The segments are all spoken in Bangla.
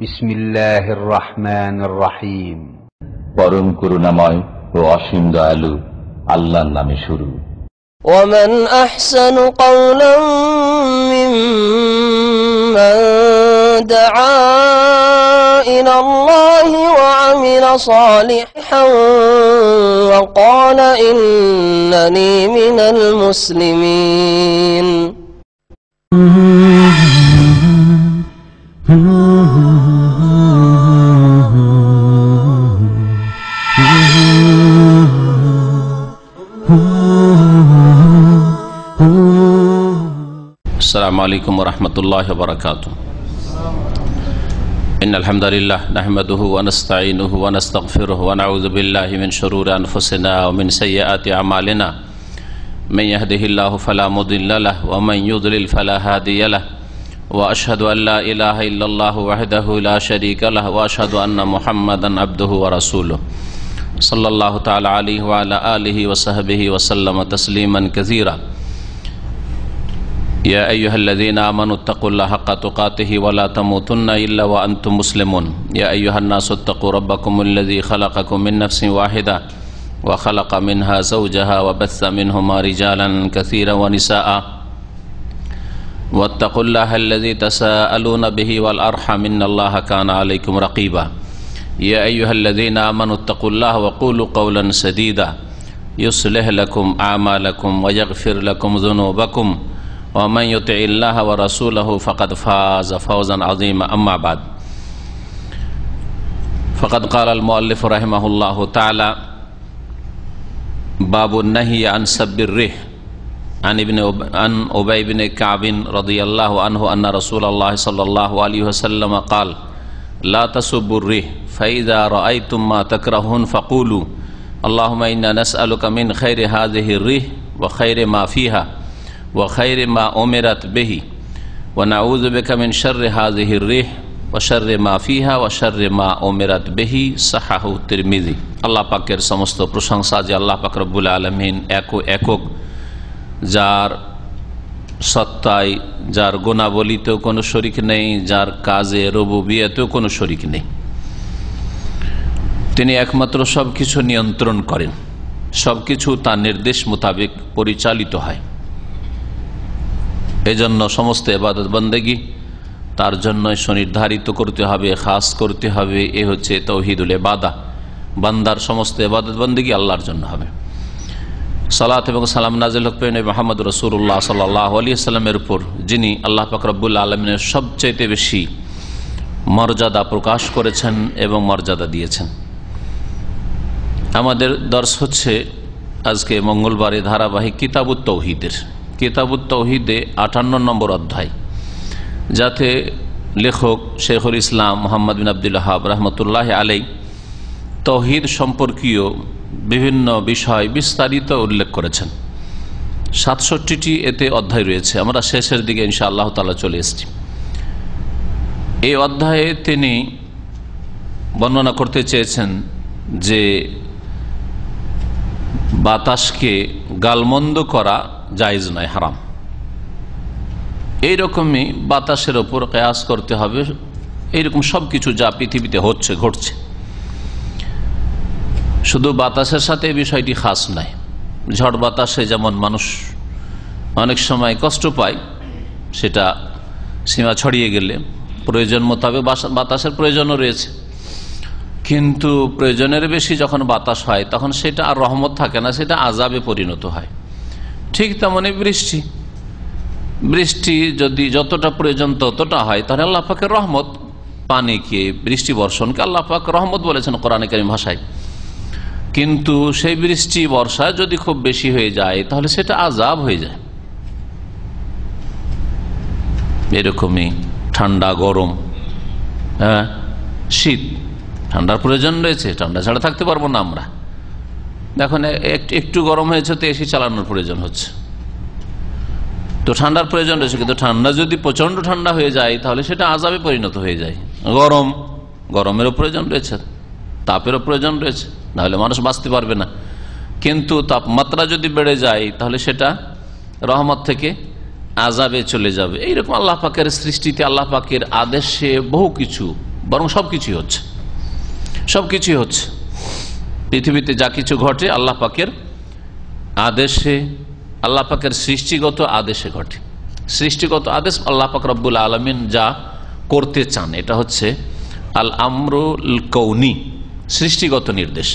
বিসমিল্লাহির রহমানির রহিম। পরম করুণাময় ও অসীম দয়ালু আল্লাহর নামে শুরু। ومن أحسن قولا ممن دعا إلى الله وعمل صالحا وقال إنني من المسلمين. السلام عليكم ورحمة الله وبركاته. إن الحمد لله نحمده ونستعينه ونستغفره ونعوذ بالله من شرور أنفسنا ومن سيئات أعمالنا من يهده الله فلا مضل له ومن يضلل فلا هادي له وأشهد أن لا إله إلا الله وحده لا شريك له وأشهد أن محمدا عبده ورسوله صلى الله تعالى عليه وعلى آله وصحبه وسلم تسليما كثيرا. يا أيها الذين آمنوا اتقوا الله حق تقاته ولا تموتن إلا وأنتم مسلمون. يا أيها الناس اتقوا ربكم الذي خلقكم من نفس واحدة وخلق منها زوجها وبث منهما رجالا كثيرا ونساء واتقوا الله الذي تساءلون به والأرحم إن الله كان عليكم رقيبا. يا أيها الذين آمنوا اتقوا الله وقولوا قولا سديدا يصلح لكم أعمالكم ويغفر لكم ذنوبكم ومن يطع الله ورسوله فقد فاز فوزا عظيما. أما بعد فقد قال المؤلف رحمه الله تعالى باب النهي عن سب الريح عن أبي بن كعب رضي الله عنه أن رسول الله صلى الله عليه وسلم قال لا تسبوا الريح فإذا رأيتم ما تكرهون فقولوا اللهم إنا نسألك من خير هذه الريح وخير ما فيها وخير ما أمرت به ونعوذ بك من شر هذه الريح وشر ما فيها وشر ما أمرت به صححه الترمذي. আল্লাহ পাকের সমস্ত প্রশংসা যে আল্লাহ পাক রব্বুল আলামিন একক, যার সত্তায়, যার গুণাবলীতেও কোনো শরিক নেই, যার কাজে রুবুবিয়তেও কোনো শরিক নেই। তিনি একমাত্র সবকিছু নিয়ন্ত্রণ করেন, সবকিছু তার নির্দেশ মোতাবেক পরিচালিত হয়। এজন্য সমস্ত ইবাদত বন্দেগী তার জন্যই সুনির্ধারিত করতে হবে, খাস করতে হবে। এ হচ্ছে তাওহীদুল ইবাদা। বান্দার সমস্ত ইবাদত বন্দেগী আল্লাহর জন্য হবে। সালাত এবং সালাম নাজিল হোক নবী মুহাম্মদ রাসূলুল্লাহ সাল্লাল্লাহু আলাইহি ওয়াসাল্লামের উপর, যিনি আল্লাহ পাক রব্বুল আলামিনের সবচেয়ে বেশি মর্যাদা প্রকাশ করেছেন এবং মর্যাদা দিয়েছেন। আমাদের দর্স হচ্ছে আজকে মঙ্গলবারে ধারাবাহিক কিতাবুত তাওহীদের। কিতাবুত তাওহীদে 58 নম্বর অধ্যায়, যাতে লেখক শেখুল ইসলাম মুহাম্মদ বিন আব্দুল ওয়াহাব রাহমাতুল্লাহি আলাইহি তাওহীদ সম্পর্কীয় বিভিন্ন বিষয় বিস্তারিত উল্লেখ করেছেন। 67টি এতে অধ্যায় রয়েছে। আমরা শেষের দিকে ইনশাআল্লাহ তাআলা চলে এসেছি। এই অধ্যায়ে তিনি বর্ণনা করতে চেয়েছেন যে বাতাসকে গালমন্দ করা জায়েজ নয়, হারাম। এইরকমই বাতাসের ওপর কিয়াস করতে হবে। এইরকম সবকিছু যা পৃথিবীতে হচ্ছে, ঘটছে, শুধু বাতাসের সাথে এই বিষয়টি খাস নয়। ঝড় বাতাসে যেমন মানুষ অনেক সময় কষ্ট পায়, সেটা সীমা ছড়িয়ে গেলে প্রয়োজন মোতাবেক বাতাসের প্রয়োজনও রয়েছে, কিন্তু প্রয়োজনের বেশি যখন বাতাস হয় তখন সেটা আর রহমত থাকে না, সেটা আযাবে পরিণত হয়। ঠিক তেমনি বৃষ্টি যদি যতটা প্রয়োজন ততটা হয়, তাহলে আল্লাহ পাকের রহমত, পানিকে, বৃষ্টি বর্ষণকে আল্লাহ পাক রহমত বলেছেন কোরআনে কারীম ভাষায়। কিন্তু সেই বৃষ্টি বর্ষা যদি খুব বেশি হয়ে যায় তাহলে সেটা আযাব হয়ে যায়। এরকমই ঠান্ডা, গরম, শীত, ঠান্ডার প্রয়োজন রয়েছে, ঠান্ডা ছাড়া থাকতে পারবো না আমরা। দেখুন একটু গরম হয়েছে তো এসি চালানোর প্রয়োজন হচ্ছে, তো ঠান্ডার প্রয়োজন রয়েছে। কিন্তু ঠান্ডা যদি প্রচন্ড ঠান্ডা হয়ে যায় তাহলে সেটা আযাবে পরিণত হয়ে যায়। গরমেরও প্রয়োজন রয়েছে, তাপেরও প্রয়োজন রয়েছে, নাহলে মানুষ বাঁচতে পারবে না। কিন্তু তাপমাত্রা যদি বেড়ে যায় তাহলে সেটা রহমত থেকে আযাবে চলে যাবে। এইরকম আল্লাহ পাকের সৃষ্টিতে, আল্লাহ পাকের আদেশে বহু কিছু বরং সবকিছুই হচ্ছে, সবকিছুই হচ্ছে। পৃথিবীতে যা কিছু ঘটে আল্লাহ পাকের আদেশে, আল্লাহ পাকের সৃষ্টিগত আদেশে ঘটে। সৃষ্টিগত আদেশ আল্লাহ পাক রব্বুল আলামিন যা করতে চান, এটা হচ্ছে আল আমরুল কৌনি, সৃষ্টিগত নির্দেশ।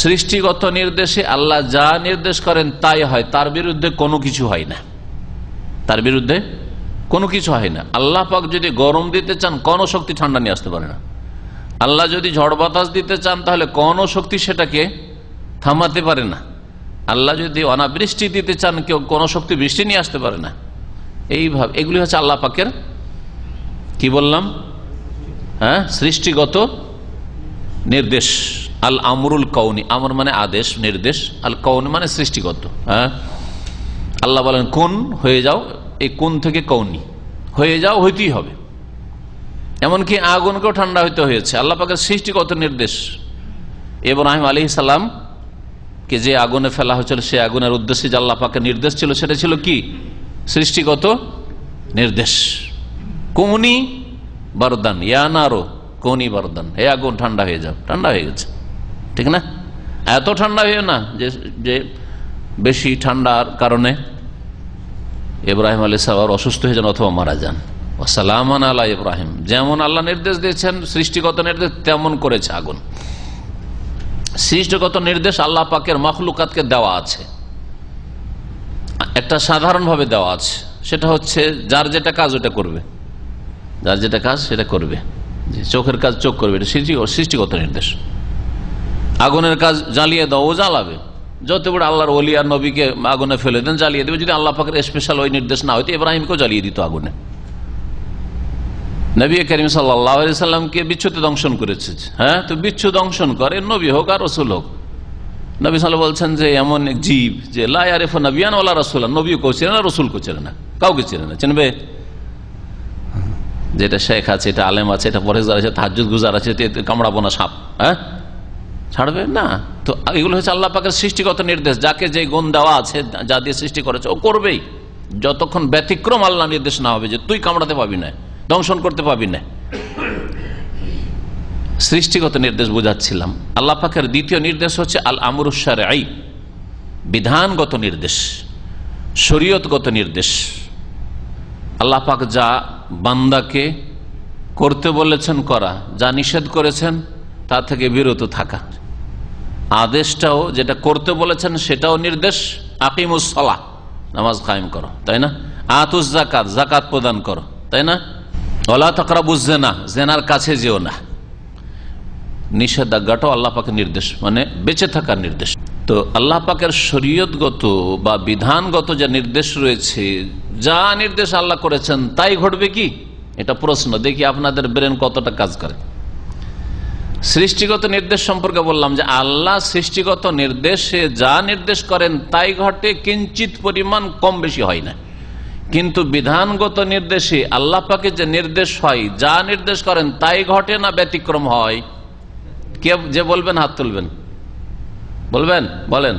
সৃষ্টিগত নির্দেশে আল্লাহ যা নির্দেশ করেন তাই হয়, তার বিরুদ্ধে কোনো কিছু হয় না, তার বিরুদ্ধে কোনো কিছু হয় না। আল্লাহ পাক যদি গরম দিতে চান, কোনো শক্তি ঠান্ডা নিয়ে আসতে পারে না। আল্লাহ যদি ঝড় বাতাস দিতে চান, তাহলে কোনো শক্তি সেটাকে থামাতে পারে না। আল্লাহ যদি অনাবৃষ্টি দিতে চান, কেউ কোনো শক্তি বৃষ্টি নিয়ে আসতে পারে না। এইভাবে এগুলি হচ্ছে আল্লাহ পাকের, কি বললাম, হ্যাঁ, সৃষ্টিগত নির্দেশ। আল আমরুল কৌনি, আমর মানে আদেশ, নির্দেশ, আল কৌনি মানে সৃষ্টিগত। হ্যাঁ, আল্লাহ বলেন কোন হয়ে যাও, এই কোন থেকে কৌনি হয়ে যাও, হইতেই হবে। এমনকি আগুনকেও ঠান্ডা হইতে হয়েছে, আল্লাহ পাকের সৃষ্টিগত নির্দেশ। ইব্রাহিম আলাইহিস সালাম কে যে আগুনে ফেলা হয়েছিল, সে আগুনের উদ্দেশ্যে যে আল্লাহ পাকের নির্দেশ ছিল, সেটা ছিল কি? সৃষ্টিগত নির্দেশ। কৌনি বারদান, ইয়া নারো কৌনি বারদান, হে আগুন ঠান্ডা হয়ে যাও, ঠান্ডা হয়ে গেছে, ঠিক না? এত ঠান্ডা হয়ে না যে বেশি ঠান্ডার কারণে ইব্রাহিম আলাইহিস সালাম অসুস্থ হয়ে যান অথবা মারা যান। ওয়াসালামান আলা ইব্রাহিম, যেমন আল্লাহ নির্দেশ দিয়েছেন সৃষ্টিগত নির্দেশ, তেমন করেছে আগুন। সৃষ্টিগত নির্দেশ আল্লাহ পাকের মাখলুকাতকে দেওয়া আছে, একটা সাধারণভাবে দেওয়া আছে, সেটা হচ্ছে যার যেটা কাজ ওটা করবে, যার যেটা কাজ সেটা করবে। চোখের কাজ চোখ করবে, এটা সৃষ্টিগত নির্দেশ। আগুনের কাজ জ্বালিয়ে দাও, ও জ্বালাবে। যত বড় আল্লাহর ওলি আর নবীকে আগুনে ফেলে দেন, জ্বালিয়ে দেবে। যদি আল্লাহ পাকের স্পেশাল ওই নির্দেশ না হইতো, ইব্রাহিমকেও জ্বালিয়ে দিত আগুনে। নবী করিম সাল্লাল্লাহু আলাইহি সাল্লামকে বিচ্ছু দংশন করেছে। হ্যাঁ, তো বিচ্ছু দংশন করে নবী হোক আর রসুল হোক। নবী সাল্লাল্লাহু বলছেন যে এমন এক জীব যে লা ইয়ারিফু নাবিয়ান ওয়ালা রাসূলান, নবীও কেউ চেনে না, রসুল কেউ চেনে না, কাউকে চেনে না। চিনবে? যেটা শেখ আছে, এটা আলেম আছে, এটা পরেশগার আছে, তাহাজ্জুদ গুজার আছে, কামড়াবো না সাপ, হ্যাঁ, ছাড়বে না। তো এগুলো হচ্ছে আল্লাহ পাকের সৃষ্টিগত নির্দেশ। যাকে যে গুণ দেওয়া আছে, যা দিয়ে সৃষ্টি করেছে, ও করবেই, যতক্ষণ ব্যতিক্রম আল্লাহ নির্দেশ না হবে যে তুই কামড়াতে পাবি না, দংশন করতে পাবি না। সৃষ্টিগত নির্দেশ বোঝাচ্ছিলাম। আল্লাহ পাকের দ্বিতীয় নির্দেশ হচ্ছে আল আমরুশ শারঈ, বিধানগত নির্দেশ, শরীয়তগত নির্দেশ। আল্লাহ পাক যা বান্দাকে করতে বলেছেন করা, যা নিষেধ করেছেন তা থেকে বিরত থাকা। আদেশটাও যেটা করতে বলেছেন সেটাও নির্দেশ, আকিমুস সালাহ, নামাজ কায়েম করো, তাই না? আতুজ যাকাত, যাকাত প্রদান করো, তাই না? ওয়ালা তাকরাবুজ জিনা, জিনার কাছে যেও না। নিষেধাজ্ঞাটাও আল্লাহ পাকের নির্দেশ, মানে বেঁচে থাকার নির্দেশ। তো আল্লাহ পাকের শরীয়তগত বা বিধানগত যা নির্দেশ রয়েছে, যা নির্দেশ আল্লাহ করেছেন তাই ঘটবে কি? এটা প্রশ্ন। দেখি আপনাদের ব্রেন কতটা কাজ করে। সৃষ্টিগত নির্দেশ সম্পর্কে বললাম যে আল্লাহ সৃষ্টিগত নির্দেশে যা নির্দেশ করেন তাই ঘটে, কিঞ্চিত পরিমাণ কম বেশি হয় না। কিন্তু বিধানগত নির্দেশে আল্লাহ পাকে যে নির্দেশ হয়, যা নির্দেশ করেন তাই ঘটে না, ব্যতিক্রম হয়। কে যে বলবেন হাত তুলবেন, বলবেন, বলেন।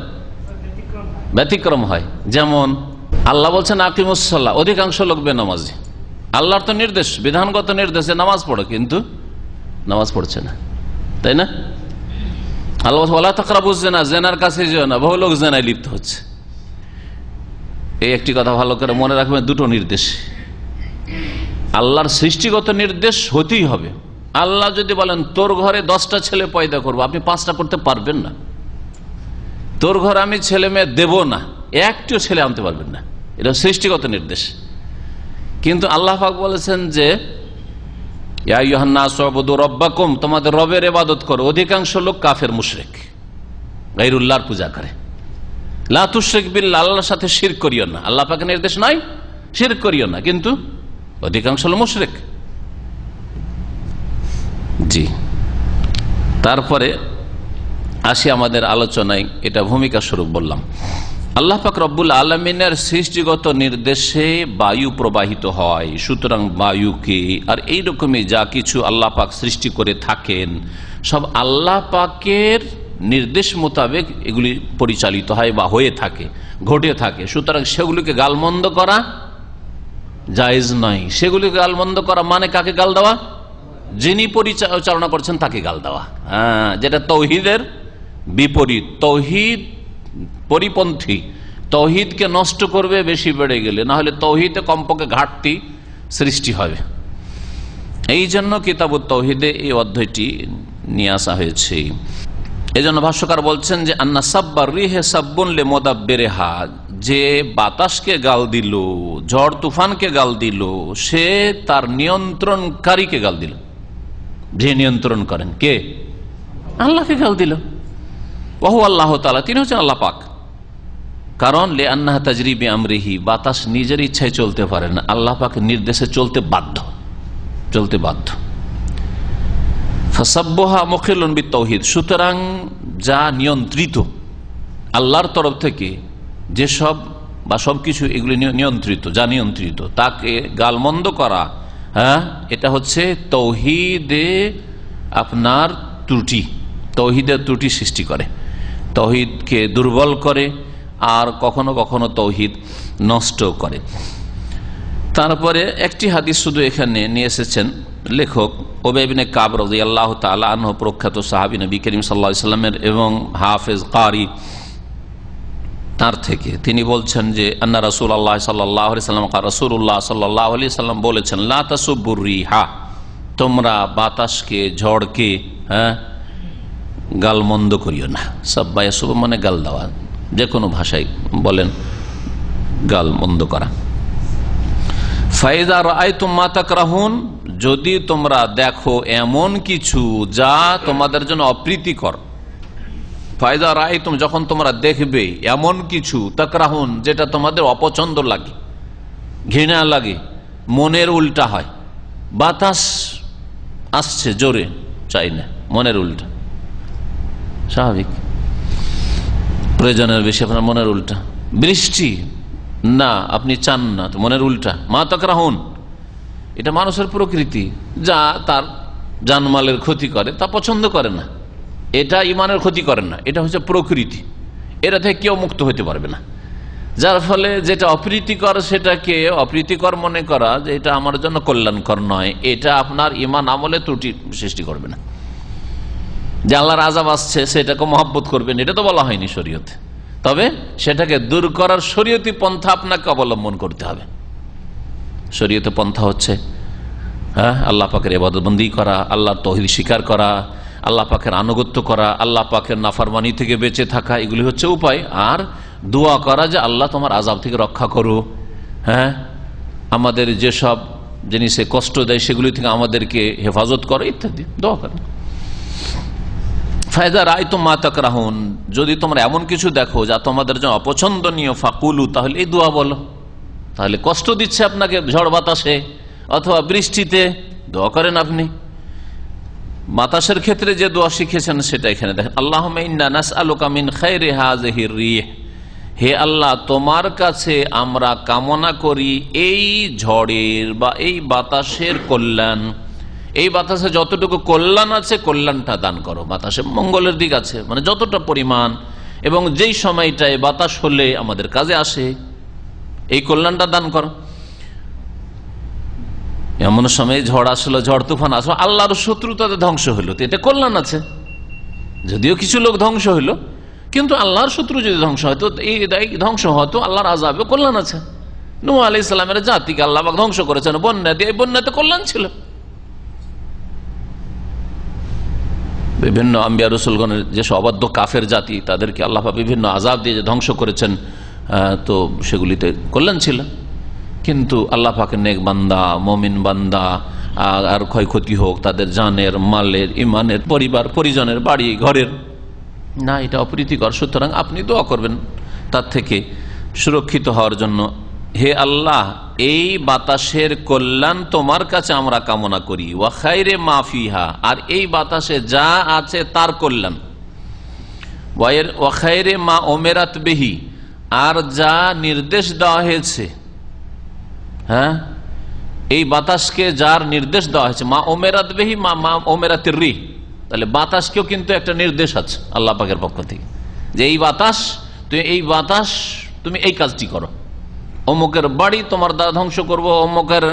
ব্যতিক্রম হয়। যেমন আল্লাহ বলছেন আকিমুস সালাহ, অধিকাংশ লোক বেনামাজি। আল্লাহর তো নির্দেশ, বিধানগত নির্দেশে নামাজ পড়ো, কিন্তু নামাজ পড়ছে না, তাই না? আল্লাহ ওয়ালা তাকরাবুজ জিনা, জিনার কাছে যেও না। বহু লোক জিনায় লিপ্ত হচ্ছে। এই একটি কথা ভালো করে মনে রাখবেন, দুটো নির্দেশ। আল্লাহর সৃষ্টিগত নির্দেশ হতেই হবে। আল্লাহ যদি বলেন তোর ঘরে 10টা ছেলে পয়দা করবো, আপনি 5টা করতে পারবেন না। তোর ঘরে আমি ছেলে মেয়ে দেব না, একটিও ছেলে আনতে পারবেন না। এটা সৃষ্টিগত নির্দেশ। কিন্তু আল্লাহ পাক বলেছেন যে ইয়া আইয়ুহান নাস উবুদু রাব্বাকুম, তোমাদের রবের ইবাদত করো। অধিকাংশ লোক কাফের, মুশরিক, গায়রুল্লাহর পূজা করে। লা তুশরিক বিল্লাহ, আল্লাহর সাথে শিরক করিও না। আল্লাহ পাকের নির্দেশ নাই শিরক করিও না, কিন্তু অধিকাংশ লোক মুশরিক। জি, তারপরে আসি আমাদের আলোচনায়, এটা ভূমিকা স্বরূপ বললাম। আল্লাহ পাক রব্বুল আলামিনের সৃষ্টিগত নির্দেশে বায়ু প্রবাহিত হয়। সুতরাং বায়ুকে আর এইরকমই যা কিছু আল্লাহ পাক সৃষ্টি করে থাকেন, সব আল্লাহ পাকের নির্দেশ মোতাবেক এগুলি পরিচালিত হয় বা হয়ে থাকে, ঘটে থাকে। সুতরাং সেগুলিকে গালমন্দ করা জায়েজ নয়। সেগুলিকে গালমন্দ করা মানে কাকে গাল দেওয়া? যিনি পরিচালনা করছেন তাকে গাল দেওয়া, যেটা তৌহিদের বিপরীত, তৌহিদ পরিপন্থী, তৌহিদকে নষ্ট করবে বেশি বেড়ে গেলে, না হলে তৌহিদে কমপক্ষে ঘাটতি সৃষ্টি হবে। এই জন্য কিতাবুত তৌহিদে এই অধ্যায়টি নিয়ে আসা হয়েছে। এই জন্য ভাষ্যকার বলছেন যে আন্না সাব্বার রিহে সাব্বুন লে মোদাব্বেরেহা, যে বাতাসকে গাল দিল, ঝড় তুফানকে গাল দিল, সে তার নিয়ন্ত্রণকারীকে গাল দিল। যে নিয়ন্ত্রণ করেন কে? আল্লাহকে গাল দিল। ওহু আল্লাহ তাআলা, তিনি হচ্ছেন আল্লাহ পাক। কারণ লে আন্নাহা তাজরি বিআমরিহি, বাতাস নিজের ইচ্ছায় চলতে পারে না, আল্লাহ পাকের নির্দেশে চলতে বাধ্য। ফাসাব্বাহা মুখিলুন বিত্তাওহীদ, সুতরাং যা নিয়ন্ত্রিত আল্লাহর তরফ থেকে, যেসব বা সবকিছু এগুলি নিয়ন্ত্রিত, যা নিয়ন্ত্রিত তাকে গালমন্দ করা, এটা হচ্ছে তৌহিদে আপনার ত্রুটি, তৌহিদের ত্রুটি সৃষ্টি করে, তৌহিদকে দুর্বল করে, আর কখনো কখনো তৌহিদ নষ্ট করে। তারপরে একটি হাদিস শুধু এখানে নিয়ে এসেছেন লেখক, উবাই ইবনে কাব রাদিয়াল্লাহু তাআলা আনহু, প্রখ্যাত সাহাবী নবী করিম সাল্লাল্লাহু আলাইহি সাল্লামের এবং হাফেজ কারি, তার থেকে তিনি বলছেন যে আন্না রাসূলুল্লাহ সাল্লাল্লাহু আলাইহি সাল্লাম, রাসূলুল্লাহ সাল্লাল্লাহু আলাইহি সাল্লাম বলেছেন, লা তাসুব্বুর রিহা, তোমরা বাতাসকে, ঝড়কে গালমন্দ করিও না। সাব্বা ইয়াসুব মানে গাল দেওয়া, যে কোনো ভাষায় বলেন গাল মন্দ করা। ফাইজা রাআইতুম মা তাকরাহুন, যদি তোমরা দেখো এমন কিছু যা তোমাদের জন্য অপ্রীতিকর। ফাইজা রাআইতুম, যখন তোমরা দেখবে এমন কিছু, তাকরাহুন, যেটা তোমাদের অপছন্দ লাগে, ঘৃণা লাগে, মনের উল্টা হয়। বাতাস আসছে জোরে, চাই না, মনের উল্টা, স্বাভাবিক, প্রয়োজনের বেশি আপনার মনের উল্টা। বৃষ্টি না, আপনি চান না, মনের উল্টা। মা তাকরাহুন, এটা মানুষের প্রকৃতি, যা তার জানমালের ক্ষতি করে তা পছন্দ করে না, এটা ইমানের ক্ষতি করে না, এটা হচ্ছে প্রকৃতি, এটা থেকে কেউ মুক্ত হতে পারবে না। যার ফলে যেটা অপ্রীতিকর সেটাকে অপ্রীতিকর মনে করা, যে এটা আমার জন্য কল্যাণকর নয়, এটা আপনার ইমান আমলে ত্রুটি সৃষ্টি করবে না। যে আল্লাহর আযাব আসছে সেটাকে মহব্বত করবেন, এটা তো বলা হয়নি শরীয়তে, তবে সেটাকে দূর করার শরীয়তি পন্থা আপনাকে অবলম্বন করতে হবে। শরীয়তে পন্থা হচ্ছে আল্লাহ পাকের ইবাদতবন্দি করা, আল্লাহর তাওহীদ স্বীকার করা, আল্লাহ পাকের আনুগত্য করা, আল্লাহ পাকের নাফরমানি থেকে বেঁচে থাকা, এগুলি হচ্ছে উপায়। আর দোয়া করা যে আল্লাহ তোমার আযাব থেকে রক্ষা করো, আমাদের যেসব জিনিসে কষ্ট দেয় সেগুলি থেকে আমাদেরকে হেফাজত করো, ইত্যাদি দোয়া করা। ফায়দা রাআইতুম মা তাকরাহুন, যদি তোমরা এমন কিছু দেখো যা তোমাদের জন্য অপছন্দনীয়, ফাকুলু, তাহলে এই দোয়া বলো। তাহলে কষ্ট দিচ্ছে আপনাকে ঝড় বাতাসে অথবা বৃষ্টিতে, দোয়া করেন আপনি। বাতাসের ক্ষেত্রে যে দোয়া শিখেছেন সেটা এখানে দেখেন, আল্লাহুম্মা ইন্না নাসআলুকা মিন খায়রি হাযিহির রিহ, হে আল্লাহ তোমার কাছে আমরা কামনা করি এই ঝড়ের বা এই বাতাসের কল্যাণ। এই বাতাসে যতটুকু কল্যাণ আছে কল্যাণটা দান করো, বাতাসে মঙ্গলের দিক আছে, মানে যতটা পরিমাণ এবং যেই সময়টায় বাতাস হলে আমাদের কাজে আসে এই কল্যাণটা দান করো। এমন সময় ঝড় আসলো, ঝড় তুফান আসলো, আল্লাহর শত্রুতাতে ধ্বংস হইলো, তো এটা কল্যাণ আছে। যদিও কিছু লোক ধ্বংস হইলো, কিন্তু আল্লাহর শত্রু যদি ধ্বংস হয় তো এই ধ্বংস হতো আল্লাহর আযাবে কল্যাণ আছে। নূহ আলাইহিস সালামের জাতিকে আল্লাহ পাক ধ্বংস করেছেন বন্যা দিয়ে, এই বন্যাতে কল্যাণ ছিল। বিভিন্ন আম্বিয়া রাসূলগণের যেসব অবাধ্য কাফের জাতি, তাদেরকে আল্লাহ পাক বিভিন্ন আযাব দিয়ে যে ধ্বংস করেছেন, তো সেগুলিতে কল্যাণ ছিল। কিন্তু আল্লাহ পাকের নেক বান্দা, মুমিন বান্দা আর ক্ষয়ক্ষতি হোক তাদের জানের, মালের, ইমানের, পরিবার পরিজনের, বাড়ি ঘরের, না, এটা অপ্রীতিকর। সুতরাং আপনি দোয়া করবেন তার থেকে সুরক্ষিত হওয়ার জন্য। হে আল্লাহ এই বাতাসের কল্যাণ তোমার কাছে আমরা কামনা করি, ওয়া খায়রে মা ফিহা, আর এই বাতাসে যা আছে তার কল্যাণ, ওয়া খায়রে মা উমিরাত বিহি, আর যা নির্দেশ দেওয়া হয়েছে, এই বাতাসকে যার নির্দেশ দেওয়া হয়েছে, মা উমিরাত বিহি মা উমিরাতির রিহ, তাহলে বাতাসকেও কিন্তু একটা নির্দেশ আছে আল্লাহ পাকের পক্ষ থেকে, যে এই বাতাস তুমি এই কাজটি করো, অমুকের বাড়ি তোমার দ্বারা ধ্বংস করব, অমুকের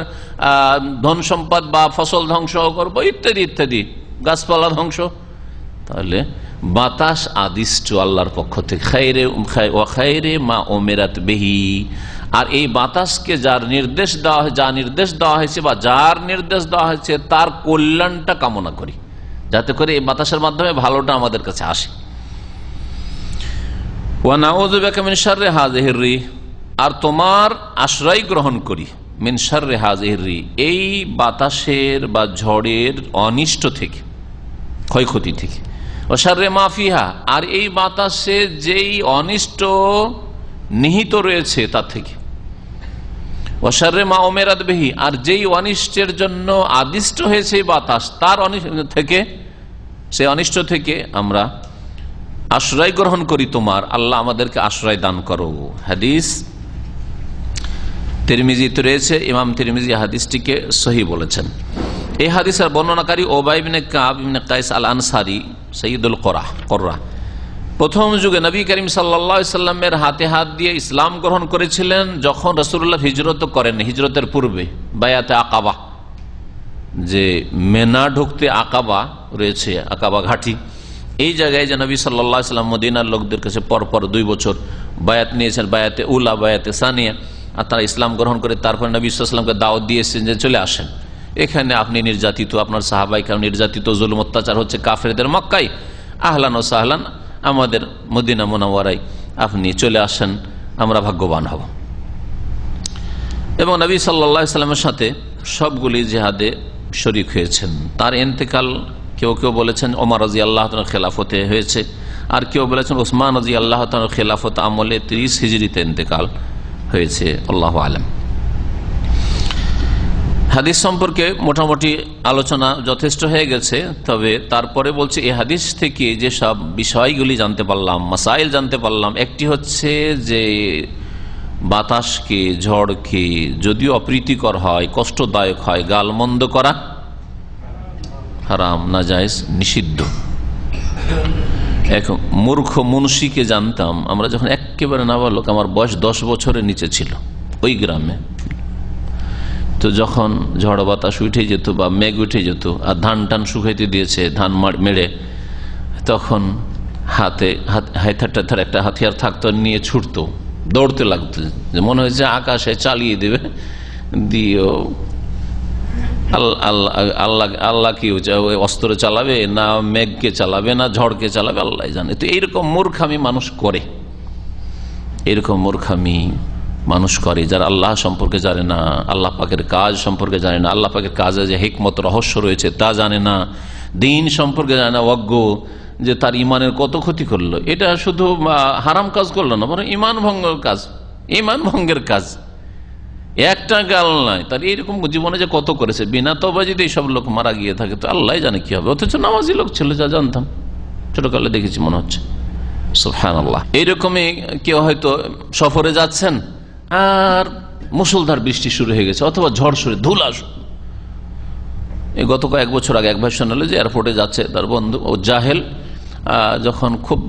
ধন সম্পদ বা ফসল ধ্বংস করব, ইত্যাদি ইত্যাদি, গাছপালা ধ্বংস। তাহলে বাতাস আদিষ্ট আল্লাহর পক্ষ থেকে, খায়রে মা ওমেরাত বিহি। আর এই বাতাসকে যার নির্দেশ দেওয়া হয়, যা নির্দেশ দেওয়া হয়েছে বা যার নির্দেশ দেওয়া হয়েছে তার কল্যাণটা কামনা করি, যাতে করে এই বাতাসের মাধ্যমে ভালোটা আমাদের কাছে আসে। ওয়া নাউযু বিকা মিন শাররি হাযিহির রিহ, আর তোমার আশ্রয় গ্রহণ করি মিন শাররি হাযিহির রিহ, এই বাতাসের বা ঝড়ের অনিষ্ট থেকে, ক্ষয়ক্ষতি থেকে। ওয়া শাররি মা ফিহা, আর এই বাতাসে যেই অনিষ্ট নিহিত রয়েছে তার থেকে। ওয়া শাররি মা উমিরাত বিহি, আর যেই অনিষ্টের জন্য আদিষ্ট হয়েছে বাতাস তার অনিষ্ট থেকে, সেই অনিষ্ট থেকে আমরা আশ্রয় গ্রহণ করি তোমার। আল্লাহ আমাদেরকে আশ্রয় দান করো। হাদিস তিরমিজিতে রয়েছে, ইমাম তিরমিজি হাদিসটিকে সহিহ বলেছেন। এই হাদিসের বর্ণনাকারী উবাই ইবনে কাব ইবনে কাইস আল আনসারী সাইয়্যিদুল কুররা, প্রথম যুগে নবী করিম সাল্লাল্লাহু আলাইহি সাল্লামের হাতে হাত দিয়ে ইসলাম গ্রহণ করেছিলেন যখন রাসূলুল্লাহ হিজরত করেন, হিজরতের পূর্বে বায়াতে আকাবা, যে মেনা ঢুকতে আকাবা রয়েছে, আকাবা ঘাটি, এই জায়গায় যে নবী সাল্লাল্লাহু আলাইহি সাল্লাম মদিনার লোকদের কাছে পরপর 2 বছর বায়াত নিয়েছেন, বায়াতে উলা, বায়াতে সানিয়া, আর তারা ইসলাম গ্রহণ করে তারপরে নবী সাল্লাল্লাহু আলাইহি সাল্লামকে দাওয়াত দিয়েছেন যে চলে আসেন, এখানে আপনি নির্যাতিত, আপনার সাহাবাই কেরাম নির্যাতিত, জুলুম অত্যাচার হচ্ছে কাফেরদের মক্কায়, আহলান ও সাহলান আমাদের মদিনা মুনাওয়ারায় আপনি চলে আসেন, আমরা ভাগ্যবান হব। এবং নবী সাল্লাল্লাহু আলাইহি সাল্লামের সাথে সবগুলি জিহাদে শরীক হয়েছেন। তার ইন্তেকাল কেউ কেউ বলেছেন ওমর রাদিয়াল্লাহু তাআলার খেলাফতে হয়েছে, আর কেউ বলেছেন ওসমান রাদিয়াল্লাহু তাআলার খেলাফত আমলে 30 হিজরিতে ইন্তেকাল হয়েছে। আল্লাহু আলাম। হাদিস সম্পর্কে মোটামুটি আলোচনা যথেষ্ট হয়ে গেছে, তবে তারপরে বলছে এই হাদিস থেকে যে সব বিষয়গুলি জানতে পারলাম, মাসাইল জানতে পারলাম, একটি হচ্ছে যে বাতাসকে, ঝড়কে যদিও অপ্রীতিকর হয়, কষ্টদায়ক হয়, গালমন্দ করা হারাম, নাজায়েজ, নিষিদ্ধ। এক মূর্খ মুন্সিকে জানতাম আমরা যখন একেবারে নাবালক, আমার বয়স 10 বছরের নিচে ছিল, ওই গ্রামে। তো যখন ঝড় বাতাস উঠে যেত বা মেঘ উঠে যেত আর ধান টান শুকাইতে দিয়েছে, ধান মেড়ে, তখন হাতে একটা হাতিয়ার থাকতো, নিয়ে ছুটতো, দৌড়তে লাগতো, যে মনে হয়েছে আকাশে চালিয়ে দেবে, দিয়েও আল্লাহ কি অস্ত্র চালাবে, না মেঘকে চালাবে, না ঝড়কে চালাবে, আল্লাহ জানে। তো এইরকম মূর্খামি মানুষ করে, এরকম মূর্খামি মানুষ করে যারা আল্লাহ সম্পর্কে জানে না, আল্লাহ পাকের কাজ সম্পর্কে জানে না, আল্লাহ পাকের কাজে যে হিকমত রহস্য রয়েছে তা জানে না, দিন সম্পর্কে জানে না, অজ্ঞ যে তার ইমানের কত ক্ষতি করলো। এটা শুধু হারাম কাজ করলো না, বরং ইমান ভঙ্গের কাজ, ইমান ভঙ্গের কাজ, একটা গাল নয়, তার এইরকম জীবনে যে কত করেছে। বিনা তওবা যদি এইসব লোক মারা গিয়ে থাকে তো আল্লাহ জানে কি হবে। অথচ নামাজি লোক ছিল, যা জানতাম, ছোটকালে দেখেছি মনে হচ্ছে। সুবহানাল্লাহ। এইরকমই কেউ হয়তো সফরে যাচ্ছেন আর মুষলধার বৃষ্টি শুরু হয়ে গেছে, অথবা ঝড় শুরু, ধুলা। এই গত কয়েক বছর আগে এক ভাই শোনালো যে এয়ারপোর্টে যাচ্ছে তার বন্ধু, ও জাহেল, যখন খুব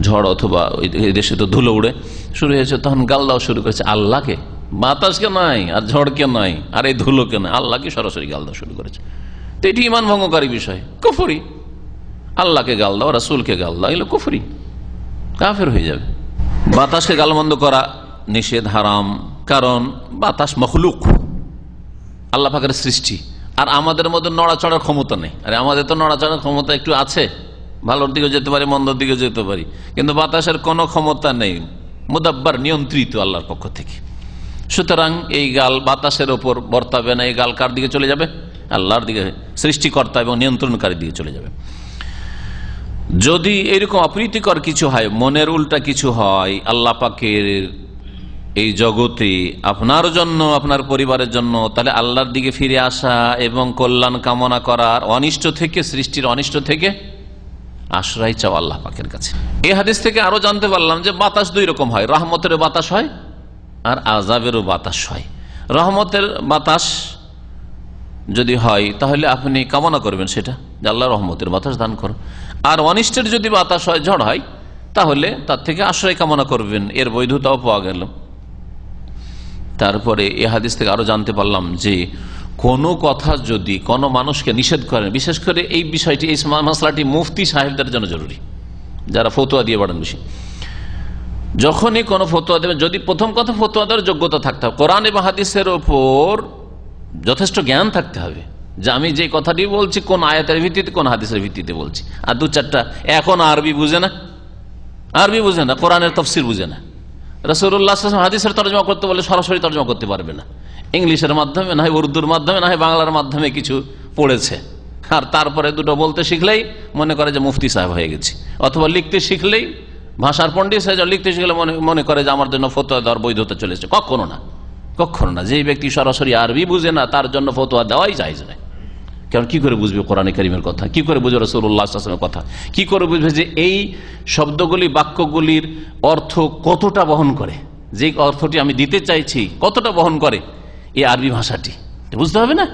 ঝড় অথবা এই দেশে তো ধুলো উড়ে শুরু হয়েছে, তখন গাল দেওয়া শুরু করেছে আল্লাহকে, বাতাসকে নাই, আর ঝড়কে নাই, আর এই ধুলোকে নাই, আল্লাহকে সরাসরি গাল দেওয়া শুরু করেছে। তো এটি ইমান ভঙ্গকারী বিষয়, কুফরি। আল্লাহকে গাল দাও, রাসূলকে গাল দাও, এগুলো কুফরি, কাফের হয়ে যাবে। বাতাসকে গালমন্দ করা নিষেধ, হারাম, কারণ বাতাস মখলুক, আল্লাহ পাকের সৃষ্টি, আর আমাদের মধ্যে নড়াচড়ার ক্ষমতা নেই। আরে আমাদের তো নড়াচড়ার ক্ষমতা একটু আছে, ভালোর দিকে যেতে পারি, মন্দর দিকে যেতে পারি, কিন্তু বাতাসের কোনো ক্ষমতা নেই, মুদাব্বার, নিয়ন্ত্রিত আল্লাহর পক্ষ থেকে। সুতরাং এই গাল বাতাসের ওপর বর্তাবে না, এই গাল কার দিকে চলে যাবে? আল্লাহর দিকে, সৃষ্টিকর্তা এবং নিয়ন্ত্রণকারীর দিকে চলে যাবে। যদি এরকম অপ্রীতিকর কিছু হয়, মনের উল্টা কিছু হয় আল্লাহ পাকের এই জগতে আপনার জন্য, আপনার পরিবারের জন্য, তাহলে আল্লাহর দিকে ফিরে আসা এবং কল্যাণ কামনা করার, অনিষ্ট থেকে, সৃষ্টির অনিষ্ট থেকে আশ্রয় চাও আল্লাহ পাকের কাছে। এই হাদিস থেকে আরো জানতে পারলাম যে বাতাস 2 রকম হয়, রহমতের বাতাস হয় আর আযাবেরও বাতাস হয়। রহমতের বাতাস যদি হয় তাহলে আপনি কামনা করবেন সেটা, যে আল্লাহ রহমতের বাতাস দান করো। আর অনিষ্টের যদি বাতাস হয়, ঝড় হয়, তাহলে তার থেকে আশ্রয় কামনা করবেন, এর বৈধতাও পাওয়া গেল। তারপরে এই হাদিস থেকে আরো জানতে পারলাম যে কোনো কথা যদি কোনো মানুষকে নিষেধ করেন, বিশেষ করে এই বিষয়টি, এই মাসলাটি মুফতি সাহেবদের জন্য জরুরি, যারা ফতোয়া দিয়ে বাড়ান বেশি। যখনই কোনো ফতোয়া দেবেন, যদি প্রথম কথা ফতোয়া দেওয়ার যোগ্যতা থাকতে হবে, কোরআন এবং হাদিসের ওপর যথেষ্ট জ্ঞান থাকতে হবে যে আমি যে কথাটি বলছি কোন আয়াতের ভিত্তিতে কোন হাদিসের ভিত্তিতে বলছি। আর দু চারটা এখন আরবি বুঝে না, কোরআনের তফসির বুঝে না, রাসূলুল্লাহ সাল্লাল্লাহু আলাইহি ওয়াসাল্লাম হাদিসের তরজমা করতে বলে সরাসরি তরজমা করতে পারবে না, ইংলিশের মাধ্যমে না হয় উর্দুর মাধ্যমে না হয় বাংলার মাধ্যমে কিছু পড়েছে, আর তারপরে দুটো বলতে শিখলেই মনে করে যে মুফতি সাহেব হয়ে গেছি, অথবা লিখতে শিখলেই ভাষার পণ্ডিত হয়ে যাও, লিখতে শিখলে মনে করে যে আমার জন্য ফতোয়া দেওয়ার বৈধতা চলেছে। কখনো না। যে ব্যক্তি সরাসরি আরবি বুঝে না তার জন্য ফতোয়া দেওয়াই জায়েজ নয়। কারণ কি করে বুঝবে কোরআনে কারীমের কথা, কি করে বুঝবে রাসূলুল্লাহ সাল্লাল্লাহু আলাইহি ওয়াসাল্লামের কথা, কি করে বুঝবে যে এই শব্দগুলি বাক্যগুলির অর্থ কতটা বহন করে, যে অর্থটি আমি দিতে চাইছি কতটা বহন করে এই আরবি ভাষাটি, বুঝতে হবে না।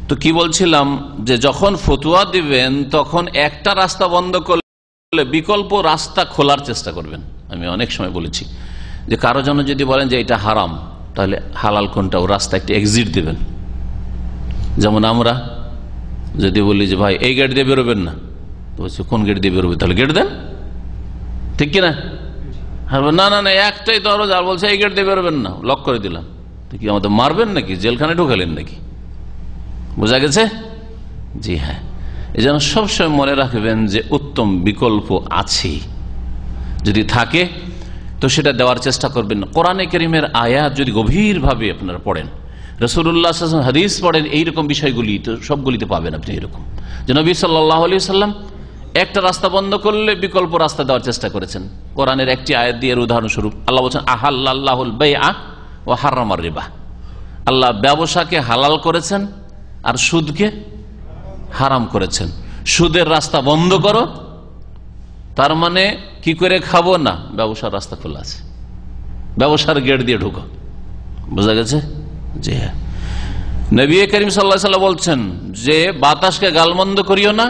তো কি বলছিলাম যে যখন ফতোয়া দিবেন তখন একটা রাস্তা বন্ধ করলে বিকল্প রাস্তা খোলার চেষ্টা করবেন। আমি অনেক সময় বলেছি যে কারো জন্য যদি বলেন যে এটা হারাম, তাহলে হালাল কোনটা ও রাস্তা একটা এক্সিট দেবেন। যেমন আমরা যদি বলি যে ভাই এই গেট দিয়ে বেরোবেন না, তো বলছে কোন গেট দিয়ে বেরোবে, তাহলে গেট দেন, ঠিক কিনা? না একটাই দরজা, আর বলছে এই গেট দিয়ে বেরোবেন না, লক করে দিলাম, তো কি আমাদের মারবেন নাকি, জেলখানে ঢুকালেন নাকি? বোঝা গেছে? জি হ্যাঁ। এই জন্য সবসময় মনে রাখবেন যে উত্তম বিকল্প আছে, যদি থাকে তো সেটা দেওয়ার চেষ্টা করবেন। কোরআনে কারীমের আয়াত যদি গভীরভাবে আপনারা পড়েন, রাসূলুল্লাহ সাল্লাল্লাহু আলাইহি ওয়াসাল্লাম হাদিস পড়েন, এইরকম বিষয়গুলি তো সবগুলিতে পাবেন আপনি। এরকম যে নবী সাল্লাল্লাহু আলাইহি ওয়াসাল্লাম একটা রাস্তা বন্ধ করলে বিকল্প রাস্তা দেওয়ার চেষ্টা করেছেন। কোরআনের একটি আয়াত দিয়ে উদাহরণস্বরূপ আল্লাহ বলছেন আহাল্লাহুল বাইআ ওয়া হারামার রিবা, আল্লাহ ব্যবসাকে হালাল করেছেন আর সুদকে হারাম করেছেন। সুদের রাস্তা বন্ধ করো, তার মানে কি করে খাবো না, ব্যবসার রাস্তা খোলা আছে, ব্যবসার গেট দিয়ে ঢুকো। বোঝা গেছে? জি হ্যাঁ। নবী করিম সাল্লাল্লাহু আলাইহি ওয়াসাল্লাম বলছেন যে বাতাসকে গালমন্দ করিও না,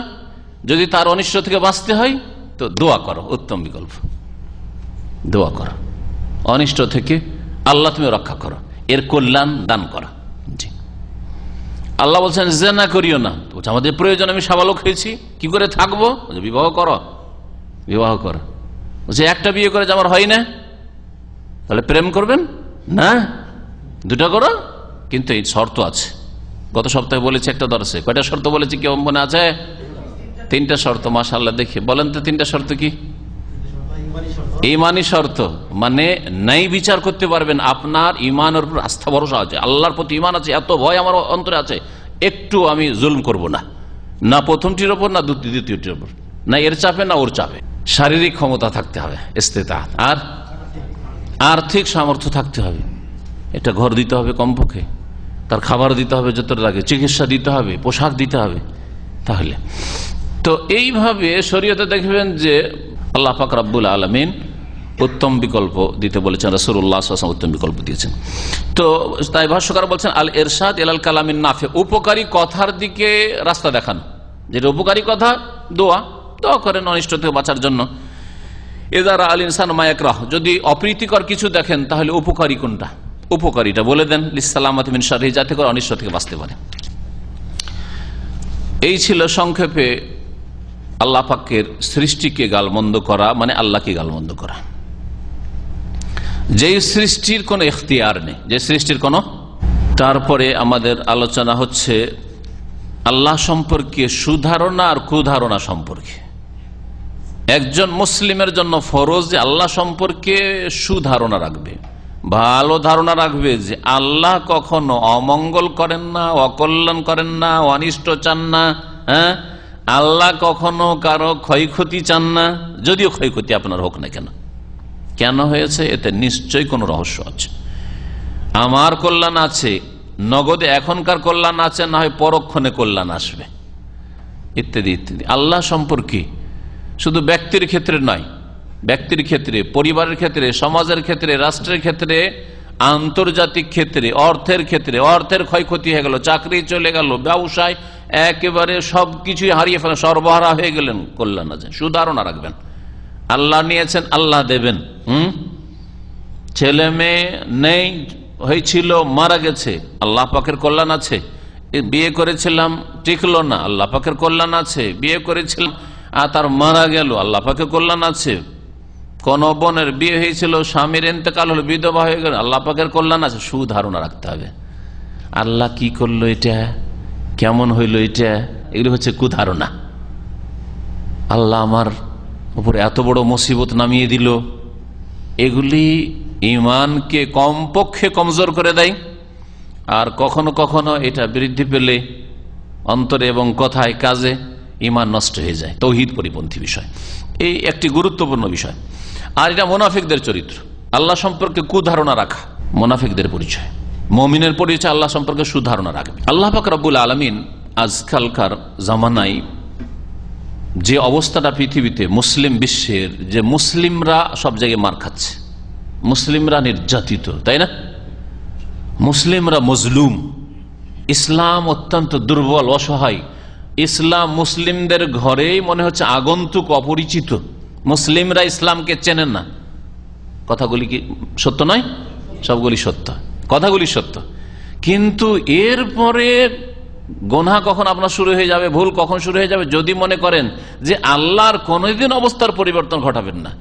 যদি তার অনিষ্ট থেকে বাঁচতে হয় তো দোয়া করো, উত্তম বিকল্প। দোয়া করো, অনিষ্ট থেকে আল্লাহ তুমি রক্ষা করো, এর কল্যাণ দান করো। জি। আল্লাহ বলছেন জিনা করিও না, বলছে আমাদের প্রয়োজন, আমি সাবালক হয়েছি, কি করে থাকবো, বিবাহ করো। বলছে একটা বিয়ে করে যে আমার হয় না, তাহলে প্রেম করবেন না, দুটা করো, কিন্তু এই শর্ত আছে। গত সপ্তাহে বলেছি একটা দর্শে, কয়টা শর্ত বলেছি কেউ মনে আছে? 3টা শর্ত। মাশাআল্লাহ, দেখি বলেন তো 3টা শর্ত কি? ইমানি শর্ত, মানে নাই বিচার করতে পারবেন, আপনার ইমানের উপর আস্থা ভরসা আছে, আল্লাহর প্রতি ইমান আছে, এত ভয় আমার অন্তরে আছে, একটু আমি জুলম করব না, না প্রথমটির ওপর না দ্বিতীয়টির ওপর, না এর চাপে না ওর চাপে। শারীরিক ক্ষমতা থাকতে হবে, ইস্তেতাআত, আর আর্থিক সামর্থ্য থাকতে হবে, এটা ঘর দিতে হবে কমপক্ষে, তার খাবার দিতে হবে যতটা লাগে, চিকিৎসা দিতে হবে, পোশাক দিতে হবে। তাহলে তো এইভাবে শরীয়তে দেখবেন যে আল্লাহ পাক রব্বুল আলামিন উত্তম বিকল্প দিতে বলেছেন, রাসূলুল্লাহ সাল্লাল্লাহু আলাইহি ওয়াসাল্লাম উত্তম বিকল্প দিয়েছেন। তো তাই ভাষ্যকার বলছেন আল ইরশাদ ইলাল কালামিন নাফি, উপকারী কথার দিকে রাস্তা দেখানো, যেটা উপকারী কথা, দোয়া করেন অনিষ্ট থেকে বাঁচার জন্য। ইযা আল ইনসান মা ইয়াকরাহ, যদি অপ্রীতিকর কিছু দেখেন তাহলে উপকারী কোনটা, উপকারীটা বলে দেন, লিসালামাতি মিন শাররি, যাতে করে অনিষ্ট থেকে বাঁচতে পারে। এই ছিল সংক্ষেপে আল্লাহ পাকের সৃষ্টিকে গালমন্দ করা, মানে আল্লাহকে গালমন্দ করা, যেই সৃষ্টির কোনো এখতিয়ার নেই, যে সৃষ্টির কোনো। তারপরে আমাদের আলোচনা হচ্ছে আল্লাহ সম্পর্কে সুধারণা আর কুধারণা সম্পর্কে। একজন মুসলিমের জন্য ফরজ যে আল্লাহ সম্পর্কে সুধারণা রাখবে, ভালো ধারণা রাখবে যে আল্লাহ কখনো অমঙ্গল করেন না, অকল্যাণ করেন না, অনিষ্ট চান না। হ্যাঁ, আল্লাহ কখনো কারো ক্ষয়ক্ষতি চান না, যদিও ক্ষয়ক্ষতি আপনার হোক না কেন, কেন হয়েছে এতে নিশ্চয়ই কোনো রহস্য আছে। আমার কল্যাণ আছে, নগদে এখনকার কল্যাণ আছে, না হয় পরক্ষণে কল্যাণ আসবে, ইত্যাদি ইত্যাদি। আল্লাহ সম্পর্কে শুধু ব্যক্তির ক্ষেত্রে নয়, ব্যক্তির ক্ষেত্রে, পরিবারের ক্ষেত্রে, সমাজের ক্ষেত্রে, রাষ্ট্রের ক্ষেত্রে, আন্তর্জাতিক ক্ষেত্রে, অর্থের ক্ষেত্রে, অর্থের ক্ষয়ক্ষতি হয়ে গেল, চাকরি চলে গেল, ব্যবসায় একেবারে সবকিছুই হারিয়ে ফেলেন, সর্বহারা হয়ে গেলেন, কল্যাণ আছে, সুধারণা রাখবেন। আল্লাহ নিয়েছেন, আল্লাহ দেবেন। ছেলে মেয়ে নেই, হয়েছিল মারা গেছে, আল্লাহ পাকের কল্যাণ আছে। বিয়ে করেছিলাম টিকলো না, আল্লাহ পাকের কল্যাণ আছে। বিয়ে করেছিলাম আর তার মারা গেল, আল্লাহ পাকের কল্যাণ আছে। কোন বোনের বিয়ে হয়েছিল, স্বামীর ইন্তেকাল হলো, বিধবা হয়ে গেল, আল্লাহ পাকের কল্যাণ আছে। সুধারণা রাখতে হবে আল্লাহ কি করলো, এটা কেমন হইল, এটা এগুলি হচ্ছে কুধারণা। আল্লাহ আমার উপরে এত বড় মুসিবত নামিয়ে দিল, এগুলি ইমানকে কমপক্ষে কমজোর করে দেয়। আর কখনো কখনো এটা বৃদ্ধি পেলে অন্তরে এবং কথায় কাজে ইমান নষ্ট হয়ে যায়, তৌহিদ পরিপন্থী বিষয়। এই একটি গুরুত্বপূর্ণ বিষয়। আর এটা মুনাফিকদের চরিত্র, আল্লাহ সম্পর্কে কুধারণা রাখা মুনাফিকদের পরিচয়। মুমিনের পরিচয় আল্লাহ সম্পর্কে সুধারণা রাখবে। আল্লাহ পাক রব্বুল আলামিন আজকালকার জামানায় যে অবস্থাটা পৃথিবীতে, মুসলিম বিশ্বের, যে মুসলিমরা সব জায়গায় মার খাচ্ছে, মুসলিমরা নির্যাতিত, তাই না? মুসলিমরা মজলুম, ইসলাম অত্যন্ত দুর্বল, অসহায়। ইসলাম মুসলিমদের ঘরেই মনে হচ্ছে আগন্তুক, অপরিচিত। মুসলিমরা ইসলামকে চেনেন না। কথাগুলি কি সত্য নয়? সবগুলি সত্য, কথাগুলি সত্য। কিন্তু এরপরে গোনা কখন আপনার শুরু হয়ে যাবে, ভুল কখন শুরু হয়ে যাবে, যদি মনে করেন যে আল্লাহর কোনদিন অবস্থার পরিবর্তন ঘটাবেন না।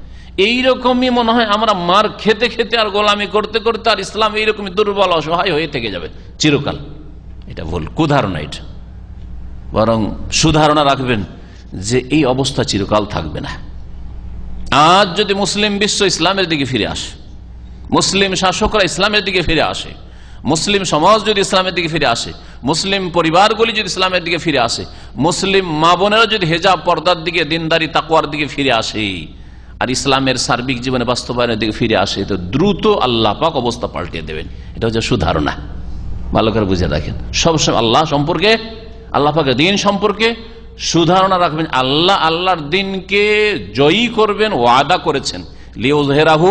এইরকমই মনে হয় আমরা মার খেতে খেতে আর গোলামি করতে করতে আর ইসলাম এইরকমই দুর্বল, অসহায় হয়ে থেকে যাবে চিরকাল। এটা ভুল, কুধারণা। এটা বরং সুধারণা রাখবেন যে এই অবস্থা চিরকাল থাকবে না। আজ যদি মুসলিম বিশ্ব ইসলামের দিকে ফিরে আসে, মুসলিম শাসকরা ইসলামের দিকে ফিরে আসে, মুসলিম সমাজ যদি ইসলামের দিকে ফিরে আসে, মুসলিম পরিবারগুলি যদি ইসলামের দিকে ফিরে আসে, মুসলিম মা বোনেরা যদি হেজাব পর্দার দিকে, দিনদারি তাকওয়ার দিকে ফিরে আসে আর ইসলামের সার্বিক জীবনে বাস্তবায়নের দিকে ফিরে আসে, তো দ্রুত আল্লাহ পাক অবস্থা পাল্টে দেবেন। এটা হচ্ছে সুধারণা। ভালো করে বুঝে রাখেন, সবসময় আল্লাহ সম্পর্কে, আল্লাহ পাকের দিন সম্পর্কে সুধারণা রাখবেন। আল্লাহ আল্লাহর দিনকে জয়ী করবেন, ওয়াদা করেছেন। লিউযহিরাহু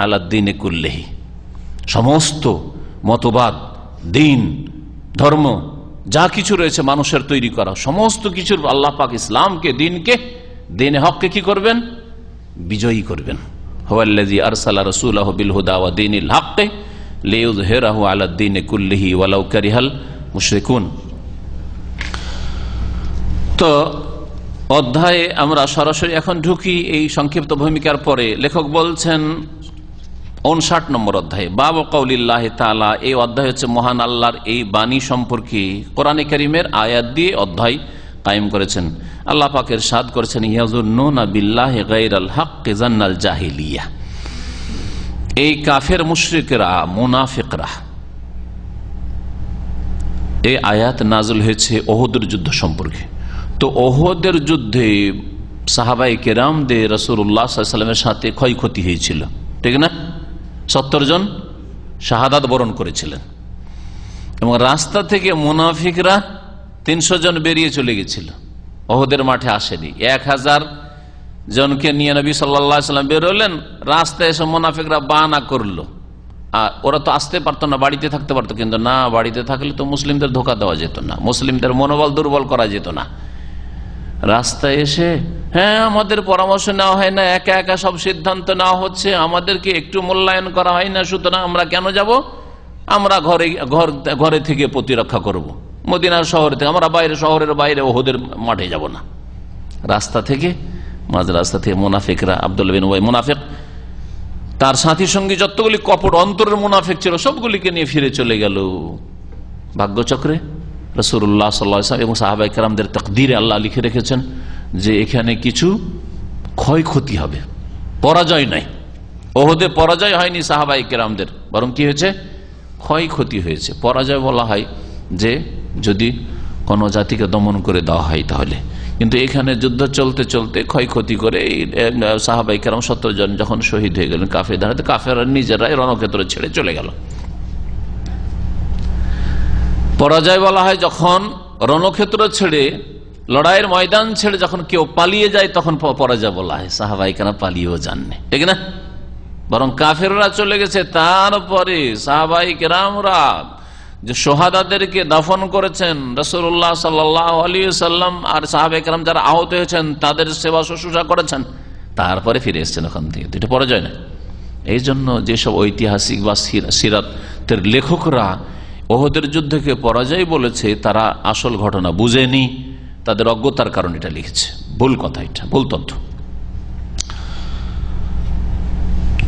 আলাদ দীনি কুল্লিহি, সমস্ত মতবাদ, দিন, ধর্ম যা কিছু রয়েছে মানুষের তৈরি করা, সমস্ত কিছুর আল্লাহ পাক ইসলামকে, দিনকে, দিনে হককে কি করবেন? বিজয়ী করবেন। হুয়াল্লাযী আরসালা রাসূলাহু বিল হুদা ওয়া দীনিল হক লিইয়ুযহিরাহু আলাদ দীনি কুল্লিহি ওয়ালাউ কারিহাল মুশরিকুন। তো অধ্যায়ে আমরা সরাসরি এখন ঢুকি। এই সংক্ষিপ্ত ভূমিকার পরে লেখক বলছেন 59 নম্বর অধ্যায়ে, বাব কাউলিল্লাহি তাআলা। এই অধ্যায় হচ্ছে মহান আল্লাহর এই বাণী সম্পর্কে কোরআনে কারীমের আয়াত দিয়ে অধ্যায় কায়েম করেছেন। আল্লাহ পাক ইরশাদ করেছেন, ইয়াযুন্নুনা বিল্লাহি গায়রাল হাক্কি জান্নাল জাহিলিয়া। এই কাফের মুশরিকরা, মুনাফিকরা, এই আয়াত নাযিল হয়েছে ওহদের যুদ্ধ সম্পর্কে। তো ওহদের যুদ্ধে সাহাবায়ে কেরামদের রাসূলুল্লাহ সাল্লাল্লাহু আলাইহি ওয়াসাল্লামের সাথে ক্ষয়ক্ষতি হয়েছিল, ঠিক না? 70 জন শাহাদাত বরণ করেছিলেন এবং রাস্তা থেকে মুনাফিকরা 300 জন বেরিয়ে চলে গেছিল, ওহদের মাঠে আসেনি। 1000 জনকে নিয়ে নবী সাল্লাল্লাহু আলাইহি ওয়াসাল্লাম বেরোলেন, রাস্তায় এসে মুনাফিকরা বাহানা করলো। আর ওরা তো আসতে পারতো না, বাড়িতে থাকতে পারতো, কিন্তু না, বাড়িতে থাকলে তো মুসলিমদের ধোকা দেওয়া যেত না, মুসলিমদের মনোবল দুর্বল করা যেত না। রাস্তায় এসে, হ্যাঁ আমাদের পরামর্শ নেওয়া হয় না, একা একা সব সিদ্ধান্ত নেওয়া হচ্ছে, আমাদেরকে একটু মূল্যায়ন করা হয় না, সুতরাং আমরা কেন যাব? আমরা ঘরে থেকে প্রতিরক্ষা করব, মদিনার শহর থেকে, আমরা বাইরে, শহরের বাইরে ওহদের মাঠে যাব না। রাস্তা থেকে, মাঝ রাস্তা থেকে মুনাফিকরা, আব্দুল্লাহ বিন উবাই মুনাফিক, তার সাথী সঙ্গী যতগুলি কপট অন্তরের মুনাফিক ছিল সবগুলিকে নিয়ে ফিরে চলে গেল। ভাগ্যচক্রে রাসূলুল্লাহ সাল্লাল্লাহু আলাইহি ওয়াসাল্লাম এবং সাহাবায়ে কেরামদের তাকদীরে আল্লাহ লিখে রেখেছেন যে এখানে কিছু ক্ষয়ক্ষতি হবে, পরাজয় নাই। ওহদে পরাজয় হয়নি সাহাবায়ে কেরামদের, বরং কি হয়েছে? ক্ষয়ক্ষতি হয়েছে। পরাজয় বলা হয় যে যদি কোনো জাতিকে দমন করে দেওয়া হয় তাহলে, কিন্তু এখানে যুদ্ধ চলতে চলতে ক্ষয়ক্ষতি করে সাহাবায়ে কেরাম 70 জন যখন শহীদ হয়ে গেলেন কাফেরদের, কাফেররা নিজেরাই রণক্ষেত্র ছেড়ে চলে গেল। পরাজয় বলা হয় যখন রণক্ষেত্র ছেড়ে, লড়াইয়ের ময়দান ছেড়ে যখন কেউ পালিয়ে যায় তখন পরাজয় বলা হয়। সাহাবায়ে কেরাম পালিয়েও যাননি, ঠিক না? বরং কাফেররা চলে গেছে, তারপরে সাহাবায়ে কেরামরা যে শাহাদাদেরকে দাফন করেছেন, রাসূলুল্লাহ সাল্লাল্লাহু আলাইহি ওয়াসাল্লাম আর সাহাবায়ে কেরাম যারা আহত হয়েছেন তাদের সেবা শুশ্রূষা করেছেন, তারপরে ফিরে এসেছেন ওখান থেকে। এটা পরাজয় না। এই জন্য যেসব ঐতিহাসিক বা সিরাত সাহিত্যের লেখকরা ওহদের যুদ্ধকে পরাজয় বলেছে, তারা আসল ঘটনা বুঝেনি, তাদের অজ্ঞতার কারণে এটা লিখেছে। ভুল কথা, এটা ভুল তথ্য।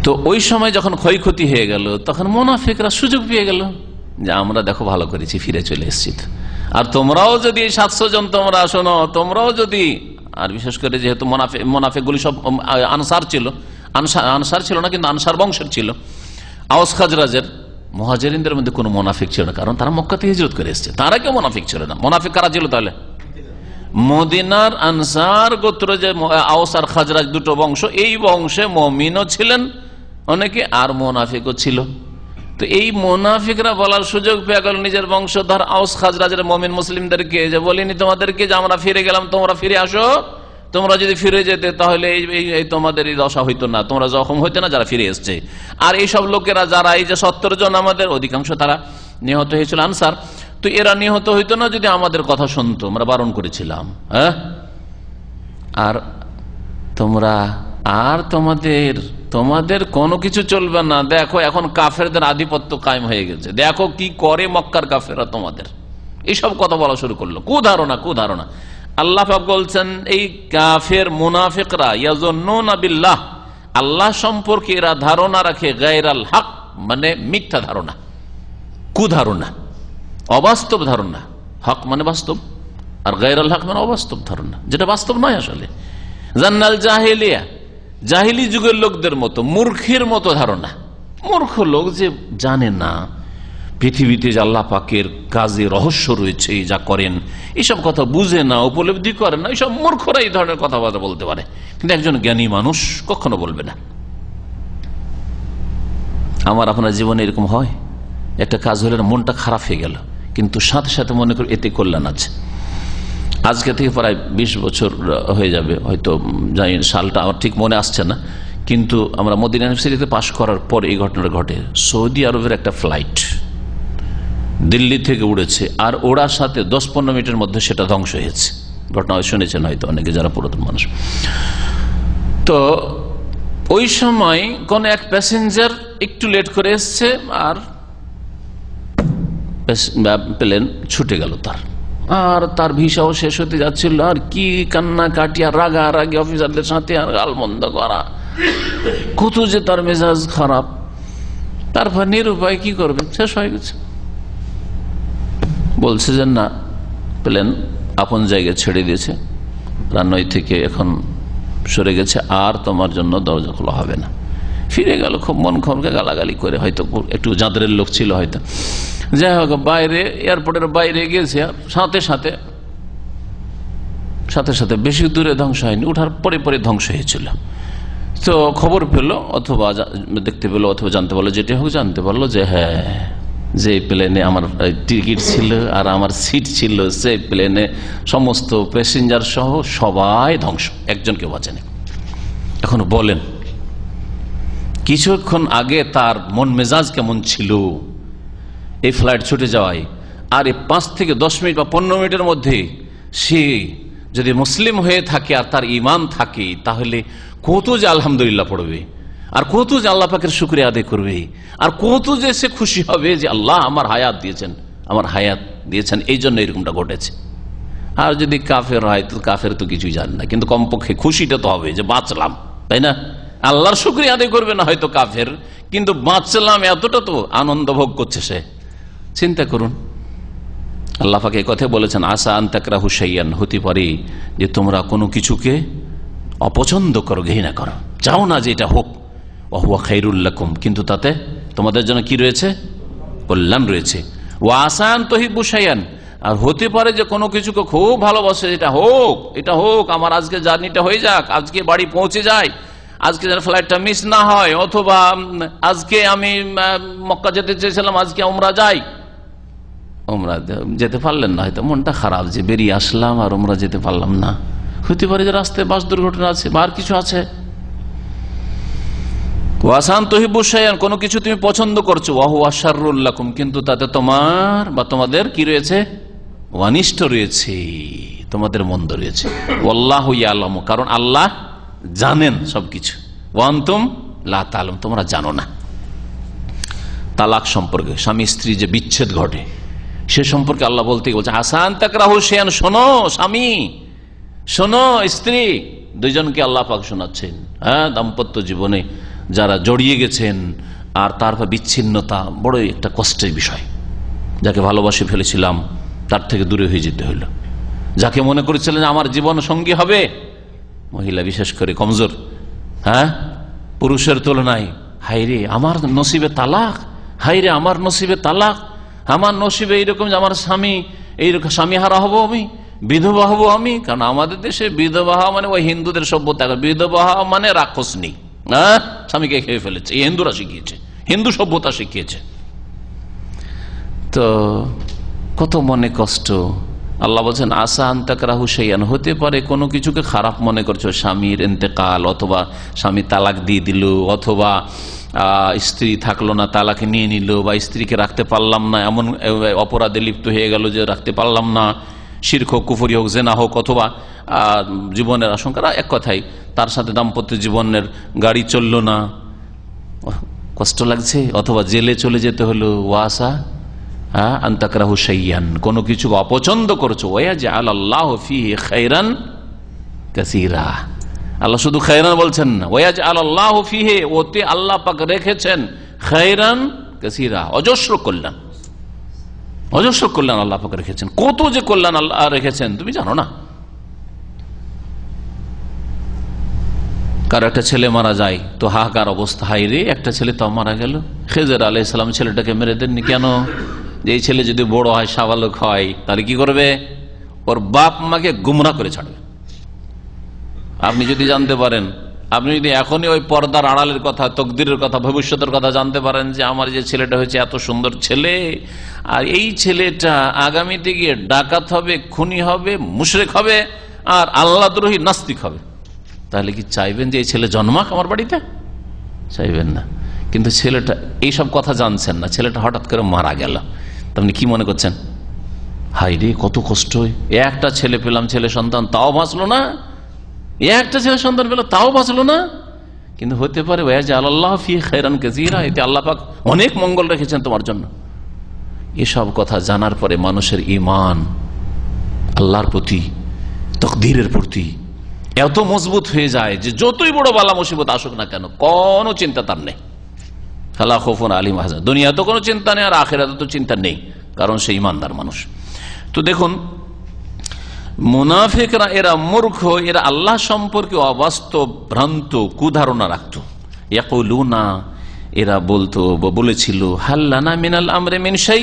তো ওই সময় যখন ক্ষয়ক্ষতি হয়ে গেল, তখন মুনাফিকরা সুযোগ পেয়ে গেল যে আমরা দেখো ভালো করেছি, ফিরে চলে এসেছি। আর তোমরাও যদি 700 জন তোমরা শোনো, তোমরাও যদি, আর বিশেষ করে যেহেতু মুনাফিকগুলি সব আনসার ছিল, আনসার ছিল না কিন্তু আনসার বংশের ছিল, আওস খাজরাজের, মুহাজিরিনদের মধ্যে কোনো মুনাফিক ছিল না, কারণ তারা মক্কাতে হিজরত করে এসেছে। তারা কেউ মুনাফিক ছিল না। মুনাফিক কারা ছিল তাহলে? মদিনার আনসার গোত্র, যে আওস আর খাজরাজ দুটো বংশ, এই বংশে মুমিনও ছিলেন অনেকে, আর মুনাফিকও ছিল। তো এই মুনাফিকরা বলার সুযোগ পেয়ে গেল নিজের বংশধর আওস খাজরাজের মুমিন মুসলিমদেরকে, যে বলিনি তোমাদেরকে যে আমরা ফিরে গেলাম, তোমরা ফিরে আসো, তোমরা যদি ফিরে যেতে তাহলে এই তোমাদের এই দশা হইতো না, তোমরা জখম হইতো না যারা ফিরে এসছে। আর এইসব লোকেরা যারা এই যে 70 জন, আমাদের অধিকাংশ তারা নিহত হয়েছিল আনসার, তো এরা নিহত হইতো না যদি আমাদের কথা শুনতো, আমরা বারণ করেছিলাম। হ্যাঁ, আর তোমরা, আর তোমাদের কোনো কিছু চলবে না। দেখো এখন কাফেরদের আধিপত্য কায়েম হয়ে গেছে, দেখো কি করে মক্কার কাফেররা তোমাদের, এইসব কথা বলা শুরু করলো। কুধারণা। আল্লাহ পাক বলছেন এই কাফের মুনাফিকরা ইয়াজুন্নুনা বিল্লাহ, আল্লাহ সম্পর্কে এরা ধারণা রাখে গায়রাল হক, মানে মিথ্যা ধারণা, কুধারণা, অবাস্তব ধারণা। হক মানে বাস্তব, আর গায়রাল হক মানে অবাস্তব ধারণা, যেটা বাস্তব নয় আসলে। জান্নাল জাহিলিয়া, জাহিলি যুগের লোকদের মতো, মূর্খের মতো ধারণা। মূর্খ লোক যে জানে না পৃথিবীতে যে আল্লাহ পাকের কাজে রহস্য রয়েছে, যা করেন এইসব কথা বুঝে না, উপলব্ধি করে না, এইসব মূর্খরা এই ধরনের কথাবার্তা বলতে পারে, কিন্তু একজন জ্ঞানী মানুষ কখনো বলবে না। আমার আপনার জীবনে এরকম হয়, একটা কাজ হলে মনটা খারাপ হয়ে গেল, কিন্তু সাথে সাথে মনে করি এতে কল্যাণ আছে। আজকে থেকে প্রায় 20 বছর হয়ে যাবে হয়তো, জানি সালটা আমার ঠিক মনে আসছে না, কিন্তু আমরা মদিনা ইউনিভার্সিটিতে পাশ করার পর এই ঘটনাটা ঘটে। সৌদি আরবের একটা ফ্লাইট দিল্লি থেকে উড়েছে, আর ওড়ার সাথে 10-15 মিনিটের মধ্যে সেটা ধ্বংস হয়েছে। ঘটনা শুনেছেন হয়তো অনেকে যারা পুরাতন মানুষ। তো ওই সময় কোন এক প্যাসেঞ্জার একটু লেট করে এসছে, আর প্লেন ছুটে গেল তার ভিসাও শেষ হতে যাচ্ছিল, আর কি কান্না কাটিয়া রাগারাগি অফিসারদের সাথে, আর গালমন্দ করা, কত যে তার মেজাজ খারাপ। তারপর নিরুপায় কি করবে, শেষ হয়ে গেছে। বলছে যে না, প্লেন আপন জায়গায় ছেড়ে দিয়েছে, রানওয়ে থেকে এখন সরে গেছে, আর তোমার জন্য দরজা খোলা হবে না। ফিরে গেল খুব মন খমকে, গালাগালি করে, হয়তো একটু জাদরের লোক ছিল হয়তো। যাই হোক, বাইরে, এয়ারপোর্টের বাইরে গেছে, সাথে সাথে বেশি দূরে ধ্বংস হয়নি, উঠার পরে ধ্বংস হয়েছিল। তো খবর পেল, অথবা দেখতে পেলো, অথবা জানতে পারলো, যেটি হোক জানতে পারলো যে হ্যাঁ, যে প্লেনে আমার টিকিট ছিল আর আমার সিট ছিল, সেই প্লেনে সমস্ত প্যাসেঞ্জার সহ সবাই ধ্বংস, একজনকে বাঁচেনি। এখন বলেন, কিছুক্ষণ আগে তার মন মেজাজ কেমন ছিল এই ফ্লাইট ছুটে যাওয়ায়, আর এই 5 থেকে 10 মিনিট বা 15 মিনিটের মধ্যে সে যদি মুসলিম হয়ে থাকে আর তার ঈমান থাকে, তাহলে কত যে আলহামদুলিল্লাহ পড়বে, আর কত যে আল্লাহ পাকের শুকরিয়া আদায় করবে, আর কত যে সে খুশি হবে যে আল্লাহ আমার হায়াত দিয়েছেন, এই জন্য এরকমটা ঘটেছে। আর যদি কাফের হয়, তো কাফের তো কিছুই জানে না, কিন্তু কমপক্ষে খুশিটা তো হবে যে বাঁচলাম, তাই না? আল্লাহর শুকরিয়া আদায় করবে না হয়তো কাফের, কিন্তু বাঁচলাম এতটা তো আনন্দ ভোগ করছে সে। চিন্তা করুন, আল্লাহ পাক এই কথা বলেছেন, আসা আন তাকরাহু শাইআন, হতে পারে যে তোমরা কোনো কিছুকে অপছন্দ করো, ঘৃণা করো, চাও না যে এটা হোক, ওয়া হুয়া খায়রুল লাকুম, কিন্তু তাতে তোমাদের জন্য কি রয়েছে? কল্যাণ রয়েছে। ওয়া আসা আন তুহিব্বু শাইআন, আর হতে পারে যে কোনো কিছুকে খুব ভালোবাসে, এটা হোক, আমার আজকে জার্নিটা হয়ে যাক, আজকে বাড়ি পৌঁছে যাই, আজকে যেন ফ্লাইটটা মিস না হয়, অথবা আজকে আমি মক্কা যেতে চেয়েছিলাম, আজকে উমরা যাই, উমরা যেতে পারলেন না, হয়তো মনটা খারাপ যে বেরিয়ে আসলাম আর উমরা যেতে পারলাম না। হতে পারে যে রাস্তায় বাস দুর্ঘটনা আছে বা আর কিছু আছে। ওয়াসান তুহিব্বু শাইআন, কোনো কিছু তুমি পছন্দ করছো, ওয়া হুয়া শাররুল লাকুম, কিন্তু তাতে তোমার বা তোমাদের কি রয়েছে? অনিষ্ট রয়েছে, তোমাদের মন্দ রয়েছে। ওয়াল্লাহু ইয়ালামু, কারণ আল্লাহ জানেন সবকিছু, ওয়া আনতুম লা তা'লামুন, তোমরা জানো না। তালাক সম্পর্কে, স্বামী স্ত্রী যে বিচ্ছেদ ঘটে সে সম্পর্কে আল্লাহ বলছে আসান তাকরাহু শাইআন, শোনো স্বামী, শোনো স্ত্রী, দুইজনকে আল্লাহ পাক শোনাচ্ছেন। হ্যাঁ, দাম্পত্য জীবনে যারা জড়িয়ে গেছেন আর তারপর বিচ্ছিন্নতা বড় একটা কষ্টের বিষয়। যাকে ভালোবাসে ফেলেছিলাম তার থেকে দূরে হয়ে যেতে হইল, যাকে মনে করেছিলেন আমার জীবন সঙ্গী হবে, মহিলা বিশেষ করে কমজোর, হ্যাঁ, পুরুষের তুলনায়, হাইরে আমার নসিবে তালাক, হাইরে আমার নসিবে তালাক, আমার নসিবে এইরকম যে আমার স্বামী এইরকম স্বামী হারা হবো, আমি বিধবা হবো আমি। কারণ আমাদের দেশে বিধবা হওয়া মানে ওই হিন্দুদের সভ্যতা, বিধবা হওয়া মানে রাক্ষস নেই, হ্যাঁ, স্বামীকে খেয়ে ফেলেছে, এই হিন্দুরা শিখিয়েছে, হিন্দু সভ্যতা শিখিয়েছে। তো কত মনে কষ্ট। আল্লাহ বলছেন আসা আনতাকরাহু শাইআন, হতে পারে কোনো কিছুকে খারাপ মনে করছো, স্বামীর ইন্তেকাল, অথবা স্বামী তালাক দিয়ে দিল, অথবা স্ত্রী থাকলো না তালাকে নিয়ে নিল, বা স্ত্রীকে রাখতে পারলাম না, এমন অপরাধে লিপ্ত হয়ে গেল যে রাখতে পারলাম না, শিরক হোক, কুফরি হোক, জেনা হোক, অথবা জীবনের আশঙ্কা, এক কথাই তার সাথে দাম্পত্য জীবনের গাড়ি চললো না, কষ্ট লাগছে, অথবা জেলে চলে যেতে হলো। ওয়াসা আনতাকরাহু শাইআন, কোনো কিছু অপছন্দ করছো, ওয়াজআল আল্লাহু ফীহি খায়রান কাসীরা, আল্লাহ শুধু খায়রান বলছেন না, ওয়াজআল আল্লাহু ফীহি, ওতে আল্লাহ পাক রেখেছেন খায়রান কাসীরা, অজস্র কল্যাণ, অজস্র কল্যাণ আল্লাহ পাক রেখেছেন। কত যে কল্যাণ আল্লাহ রেখেছেন তুমি জানো না। কারো একটা ছেলে মারা যায় তো হাহাকার অবস্থা, হাই রে একটা ছেলে তো মারা গেল। খেজর আলাইহিস সালাম ছেলেটাকে মেরে দেননি কেন? যে এই ছেলে যদি বড় হয়, সাবালক হয়, তাহলে কি করবে? ওর বাপ মাকে গুমরা করে ছাড়বে। আপনি যদি জানতে পারেন, আপনি যদি এখনই ওই পর্দার আড়ালের কথা, তকদিরের কথা, ভবিষ্যতের কথা জানতে পারেন যে আমার যে ছেলেটা হয়েছে এত সুন্দর ছেলে, আর এই ছেলেটা আগামীতে গিয়ে ডাকাত হবে, খুনি হবে, মুশরিক হবে, আর আল্লাহদ্রোহী নাস্তিক হবে, তাহলে কি চাইবেন যে এই ছেলে জন্মাক আমার বাড়িতে? চাইবেন না। কিন্তু ছেলেটা এইসব কথা জানছেন না, ছেলেটা হঠাৎ করে মারা গেল, আপনি কি মনে করছেন? হাই রে কত কষ্ট, একটা ছেলে পেলাম, ছেলে সন্তান, তাও বাঁচলো না, একটা ছেলে সন্তান পেল তাও বাঁচলো না। কিন্তু হতে পারে ওয়াজআল আল্লাহু ফীহি খায়রান কাসীরা, এতে আল্লাহ পাক অনেক মঙ্গল রেখেছেন তোমার জন্য। এসব কথা জানার পরে মানুষের ঈমান আল্লাহর প্রতি, তাকদীরের প্রতি এত মজবুত হয়ে যায় যে যতই বড় বালা মুসিবত আসুক না কেন কোনো চিন্তা তার নেই। ফালা খাউফুন আলাইহিম ওয়া লা হুম, দুনিয়াতে কোনো চিন্তা নেই, আর আখিরাতে তো চিন্তা নেই, কারণ সে ঈমানদার মানুষ। তো দেখুন মুনাফিকরা, এরা মূর্খ, এরা আল্লাহ সম্পর্কে অবাস্তব ভ্রান্ত কুধারণা রাখত। ইয়াকুলুনা, এরা বলেছিল হাল লানা মিনাল আমরি মিন শাই,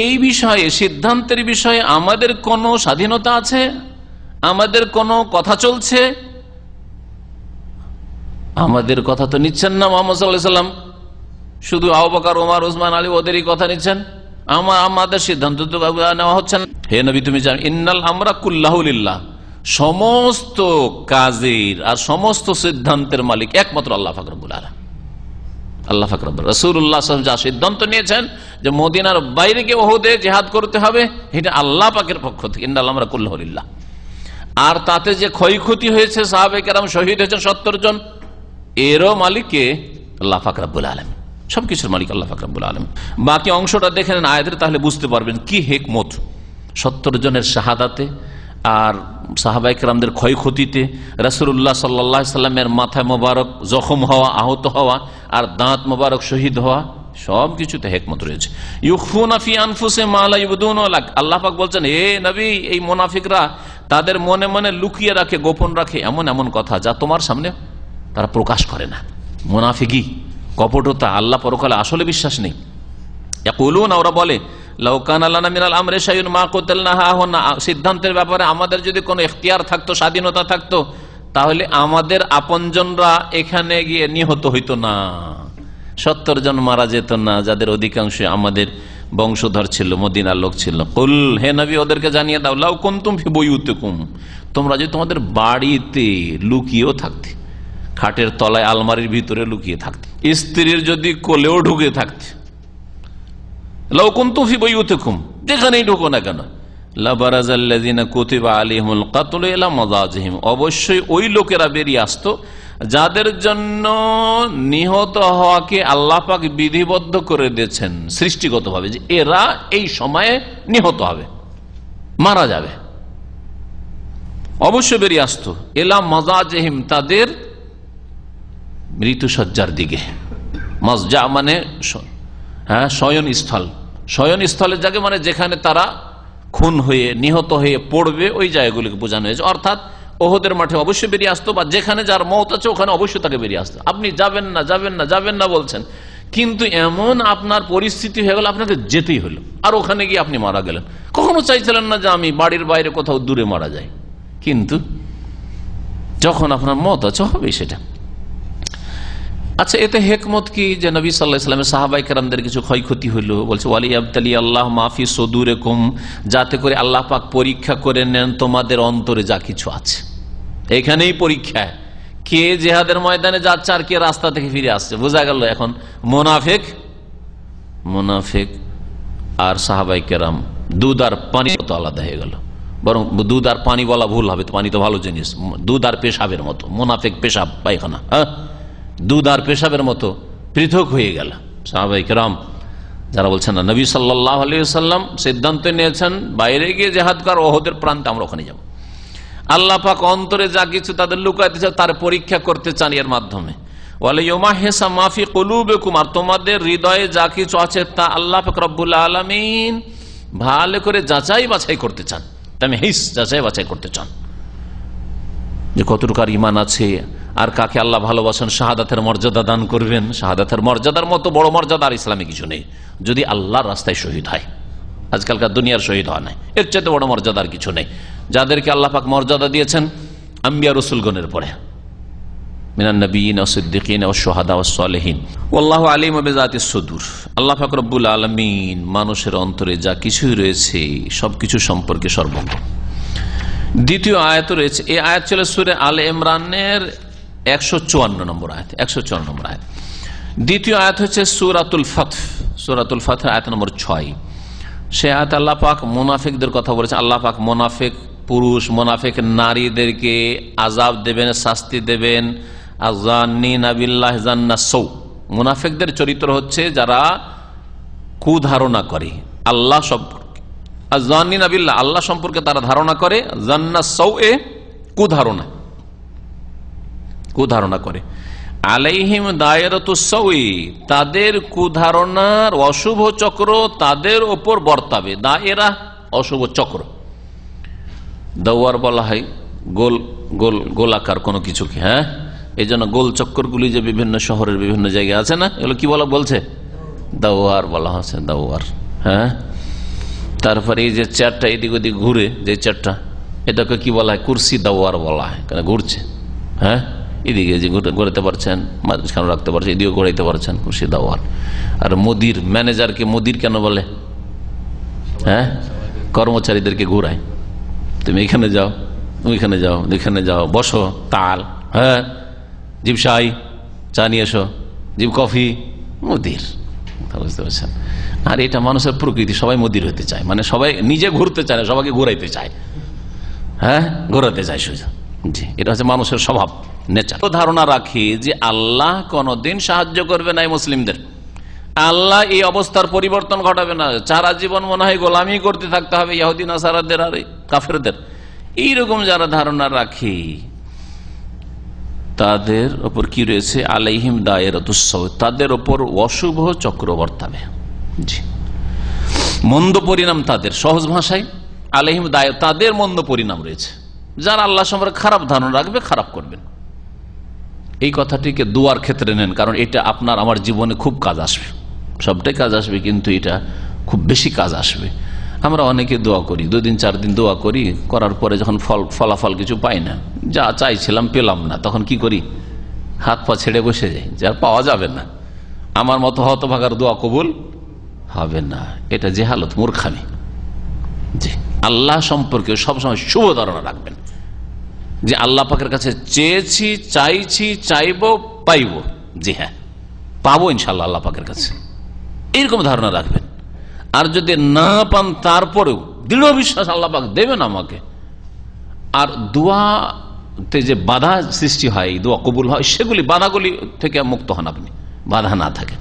এই বিষয়ে, সিদ্ধান্তের বিষয়ে আমাদের কোনো স্বাধীনতা আছে, আমাদের কোনো কথা চলছে? আমাদের কথা তো নিচ্ছেন না মুহাম্মদ সাল্লাল্লাহু আলাইহি ওয়াসাল্লাম, শুধু আবু বকর, ওমর, ওসমান, আলী ওদেরই কথা নিচ্ছেন, আমাদের সিদ্ধান্ত তো নেওয়া হচ্ছে না। হে নবী তুমি জানো ইন্নাল আমরা কুল্লাহু লিল্লাহ, সমস্ত কাজের আর সমস্ত সিদ্ধান্তের মালিক একমাত্র আল্লাহ পাক রব্বুল আলামিন। আল্লাহ পাক রব্বুল রাসূলুল্লাহ সাল্লাল্লাহু আলাইহি ওয়াসাল্লাম যা সিদ্ধান্ত নিয়েছেন যে মদিনার বাইরে গিয়ে উহুদে জিহাদ করতে হবে, এটা আল্লাহ পাকের পক্ষ থেকে, ইন্নাল আমরা কুল্লাহু লিল্লাহ। আর তাতে যে ক্ষয়ক্ষতি হয়েছে, সাহাবে কেরাম শহীদ হয়েছেন 70 জন, এরও মালিক কে? আল্লাহ পাক রব্বুল আলামিন, সবকিছুর মালিক আল্লাহ পাক রব্বুল আলামিন। বাকি অংশটা দেখে নেন আয়াতের, তাহলে বুঝতে পারবেন কি হিকমত 70 জনের শাহাদাতে আর সাহাবায়ে কেরামদের ক্ষয়ক্ষতিতে, রাসূলুল্লাহ সাল্লাল্লাহু আলাইহি সাল্লামের মাথায় মোবারক জখম হওয়া, আহত হওয়া, আর দাঁত মোবারক শহীদ হওয়া, সবকিছুতে হিকমত রয়েছে। ইউখফুনা ফি আনফুসিহিম মা লা ইবদুনা লাক, আল্লাহ পাক বলছেন হে নবী, এই মুনাফিকরা তাদের মনে মনে লুকিয়ে রাখে, গোপন রাখে এমন এমন কথা যা তোমার সামনে তারা প্রকাশ করে না। মুনাফিকি, কপটতা, আল্লাহ পরকালে আসলে বিশ্বাস নেই। ইয়াকুলুনা, ওরা বলে লাউ কানা লানা মিনাল আমরি শাইউন মা কুতিলনা হাহুনা, সিদ্ধান্তের ব্যাপারে আমাদের যদি কোনো ইখতিয়ার থাকতো, স্বাধীনতা থাকতো, তাহলে আমাদের আপনজনরা এখানে গিয়ে নিহত হইতো না, 70 জন মারা যেত না, যাদের অধিকাংশ আমাদের বংশধর ছিল, মদিনার লোক ছিল। কুল, হে নবী ওদেরকে জানিয়ে দাও, লাউ কুনতুম ফি বুয়ুতিকুম, তোমরা যদি তোমাদের বাড়িতে লুকিয়েও থাকতে, খাটের তলায় আলমারির ভিতরে লুকিয়ে থাকতে, স্ত্রীর যদি কোলেও ঢুকে থাকতে, লাউ কুনতুম ফি বুয়ুতিকুম, যেখানেই ঢুকো না কেন, লাবারাজাল্লাযিনা কুতিবা আলাইহিমুল কাতলু ইলা মাযাজিহিম, অবশ্যই ওই লোকেরা বেরিয়ে আসতো যাদের জন্য নিহত হওয়াকে আল্লাহ পাক বিধিবদ্ধ করে দিয়েছেন সৃষ্টিগতভাবে, যে এরা এই সময়ে নিহত হবে, মারা যাবে। অবশ্যই বেরিয়ে আসতো ইলা মাযাজিহিম, তাদের মৃত্যুসজ্জার দিকে। মাজজা মানে শয়নস্থল, শয়নস্থলের জায়গা মানে যেখানে তারা খুন হয়ে নিহত হয়ে পড়বে, ওই জায়গাগুলিকে বোঝানো হয়েছে। অর্থাৎ ওহদের মাঠে অবশ্যই বেরিয়ে আসতো, বা যেখানে যার মওত আছে ওখানে অবশ্যই তাকে বেরিয়ে আসতো। আপনি যাবেন না যাবেন না যাবেন না বলছেন, কিন্তু এমন আপনার পরিস্থিতি হয়ে গেল আপনাকে যেতেই হলো, আর ওখানে গিয়ে আপনি মারা গেলেন। কখনো চাইছিলেন না যে আমি বাড়ির বাইরে কোথাও দূরে মারা যাই, কিন্তু যখন আপনার মওত আছে হবে সেটা। আচ্ছা, এতে হেকমত কি যে নবী সাল্লাল্লাহু আলাইহি ওয়াসাল্লামের সাহাবায়ে কেরামদের কিছু ক্ষয়ক্ষতি হলো? বলছে ওয়ালিয়াবতালি আল্লাহ মাফি সুদুরিকুম, যাতে করে আল্লাহ পাক পরীক্ষা করে নেন তোমাদের অন্তরে যা কিছু আছে। এখানেই পরীক্ষা, কে জিহাদের ময়দানে যাচ্ছে আর কে রাস্তা থেকে ফিরে আসছে। বোঝা গেল এখন মুনাফিক আর সাহাবায়ে কেরাম দুধ আর পানি মতো আলাদা হয়ে গেল। বরং দুধ আর পানি বলা ভুল হবে, পানি তো ভালো জিনিস। দুধ আর পেশাবের মতো, মুনাফিক পেশাব পায়খানা, দুধ আর পেশাবের মতো পৃথক হয়ে গেল। সাহাবায়ে কেরাম যারা বলছেন না, নবী সাল্লাল্লাহু আলাইহি ওয়াসাল্লাম সিদ্ধান্ত নিয়েছেন বাইরে গিয়ে জিহাদ কর, ওহদের প্রান্তে আমরা ওখানে যাব। আল্লাহ পাক অন্তরে যা কিছু তাদের লুকাইতে চান তার পরীক্ষা করতে চান এর মাধ্যমে। ওয়ালিয়ুমাহিসা মা ফি কুলুবিকুম, আর তোমাদের হৃদয়ে যা কিছু আছে তা আল্লাহ পাক রব্বুল আলামিন ভালো করে যাচাই বাছাই করতে চান। তামহিস, যাচাই বাছাই করতে চান যে কতটুকু ঈমান আছে আর কাকে আল্লাহ ভালোবাসেন, শাহাদাতের মর্যাদা দান করবেন। শাহাদাতের মর্যাদার মতো বড় মর্যাদা আর ইসলামে কিছু নেই, যদি আল্লাহর রাস্তায় শহীদ হয়। আজকালকার দুনিয়ার শহীদ হওয়া নাই, এর চাইতে বড় মর্যাদার কিছু নেই। যাদেরকে আল্লাহ পাক মর্যাদা দিয়েছেন আম্বিয়া রাসূলগণের পরে, মিনান নবিয়িন ওয়াস সিদ্দিকিন ওয়াস শুহাদা ওয়াস সালিহিন, ওয়াল্লাহু আলিমু বিযাতিস সুদূর। আল্লাহ পাক রব্বুল আলামিন মানুষের অন্তরে যা কিছুই রয়েছে সবকিছু সম্পর্কে সর্বজ্ঞ। দ্বিতীয় আয়াত রয়েছে, এই আয়াত ছিল সূরা আলে ইমরানের 154 নম্বর আয়াত, 154 নম্বর আয়াত। দ্বিতীয় আয়াত হচ্ছে সূরাতুল ফাতহ, সূরাতুল ফাতহ আয়াত নম্বর 6। সে আয়াত আল্লাহ পাক মুনাফিকদের কথা বলেছে। আল্লাহ পাক মুনাফিক পুরুষ, মুনাফিক নারীদেরকে আযাব দেবেন, শাস্তি দেবেন। আযান্নিনা বিল্লাহি যান্নাস সৌ, মুনাফিকদের চরিত্র হচ্ছে যারা কুধারণা করে আল্লাহ সম্পর্কে। আযান্নিনা বিল্লাহ, আল্লাহ সম্পর্কে তারা ধারণা করে। যান্নাস সৌ, এ কুধারণা, কুধারণা করে। আলাইহিম দায়রাতুস সৌই, তাদের কুধারণার অশুভ চক্র তাদের ওপর বর্তাবে। দায়রা অশুভ চক্র, দাওয়ার বলা হয় গোল গোল গোলাকার কোনো কিছুকে। হ্যাঁ, এই জন্য গোল চক্করগুলি যে বিভিন্ন শহরের বিভিন্ন জায়গায় আছে না, এগুলো কি বলছে? দাওয়ার বলা হচ্ছে, দাওয়ার। হ্যাঁ, তারপরে এই যে চেয়ারটা এদিক ওদিক ঘুরে, যে চেয়ারটা, এটাকে কি বলা হয়? কুরসি দাওয়ার বলা হয়, কেন ঘুরছে। হ্যাঁ, এদিকে যে ঘোরাতে পারছেন, মাঝখানে রাখতে পারছেন, এদিকে ঘোরাইতে পারছেন, কুরসি দাওয়ার। আর মুদির, ম্যানেজারকে মুদির কেন বলে? হ্যাঁ, কর্মচারীদেরকে ঘুরায়, তুমি এখানে যাও, ওইখানে যাও, এখানে যাও, বসো, তাল। হ্যাঁ, জিব শাই, চা নিয়ে এসো, জিব কফি, মুদির। বুঝতে পারছেন? আর এটা মানুষের প্রকৃতি, সবাই মুদির হতে চায়, মানে সবাই নিজে ঘুরতে চায় না, সবাইকে ঘুরাইতে চায়। হ্যাঁ, ঘোরাতে চায় সোজা। জি, এটা হচ্ছে মানুষের স্বভাব, নেচার। ধারণা রাখি যে আল্লাহ কোনদিন সাহায্য করবে না মুসলিমদের, আল্লাহ এই অবস্থার পরিবর্তন ঘটাবে না, সারা জীবন মনে হয় গোলামি করতে থাকতে হবে ইহুদি নাসারাদের আর কাফেরদের। এইরকম যারা ধারণা রাখি তাদের ওপর কি রয়েছে? আলাইহিম দায়রাতুস সৌ, তাদের ওপর অশুভ চক্র বর্তাবে। জি, মন্দ পরিণাম তাদের। সহজ ভাষায় আলাইহিম দায়, তাদের মন্দ পরিণাম রয়েছে। যারা আল্লাহ সম্পর্কে খারাপ ধারণা রাখবে, খারাপ করবেন। এই কথাটিকে দোয়ার ক্ষেত্রে নেন, কারণ এটা আপনার আমার জীবনে খুব কাজ আসবে। সবটাই কাজ আসবে, কিন্তু এটা খুব বেশি কাজ আসবে। আমরা অনেকে দোয়া করি, 2 দিন 4 দিন দোয়া করি, করার পরে যখন ফলাফল কিছু পাই না, যা চাইছিলাম পেলাম না, তখন কি করি? হাত পা ছেড়ে বসে যাই, যে আর পাওয়া যাবে না, আমার মতো হতভাগার দোয়া কবুল হবে না। এটা জেহালত, মূর্খামি। জি, আল্লাহ সম্পর্কে সবসময় শুভ ধারণা রাখবেন, যে আল্লাহ পাকের কাছে চেয়েছি, চাইছি, চাইবো, পাইবো। জি হ্যাঁ, পাবো ইনশাল্লাহ আল্লাহ পাকের কাছে, এইরকম ধারণা রাখবেন। আর যদি না পান তারপরেও দৃঢ় বিশ্বাস আল্লাহ পাক দেবেন আমাকে। আর দোয়াতে যে বাধা সৃষ্টি হয়, দোয়া কবুল হয়, সেগুলি বাধাগুলি থেকে মুক্ত হন আপনি, বাধা না থাকে।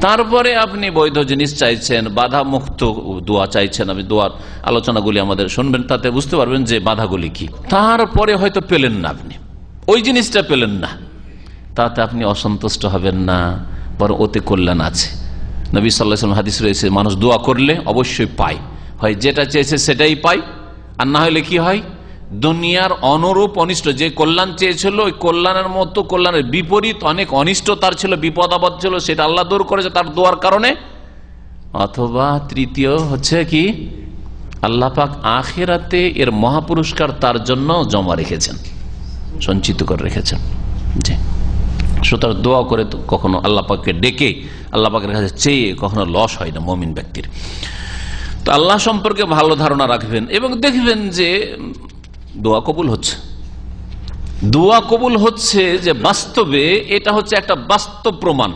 তারপরে আপনি বৈধ জিনিস চাইছেন, বাধা মুক্ত দোয়া চাইছেন, আপনি দোয়ার আলোচনাগুলি আমাদের শুনবেন, তাতে বুঝতে পারবেন যে বাধাগুলি কি। তারপরে হয়তো পেলেন না, আপনি ওই জিনিসটা পেলেন না, তাতে আপনি অসন্তুষ্ট হবেন না, বরং ওতে কল্যাণ আছে। নবী সাল্লাল্লাহু আলাইহি ওয়াসাল্লাম হাদিস রয়েছে, মানুষ দোয়া করলে অবশ্যই পায়, হয় যেটা চেয়েছে সেটাই পায়, আর না হলে কি হয়, দুনিয়ার অনুরূপ অনিষ্ট, যে কল্যাণ চেয়েছিল ওই কল্যাণের মতো কল্যাণের বিপরীত অনেক অনিষ্ট তার ছিল, বিপদ আপদ ছিল, সেটা আল্লাহ দূর করেছে তার দোয়ার কারণে। অথবা তৃতীয় হচ্ছে কি, আল্লাহ পাক আখিরাতে এর মহাপুরস্কার তার জন্য জমা রেখেছেন, সঞ্চিত করে রেখেছেন। জি, সুতরাং দোয়া করে তো কখনো আল্লাহ পাককে ডেকে আল্লাহ পাকের কাছে চেয়ে কখনো লস হয় না মুমিন ব্যক্তির। তো আল্লাহ সম্পর্কে ভালো ধারণা রাখবেন এবং দেখবেন যে দোয়া কবুল হচ্ছে। দোয়া কবুল হচ্ছে যে বাস্তবে এটা হচ্ছে একটা বাস্তব প্রমাণ,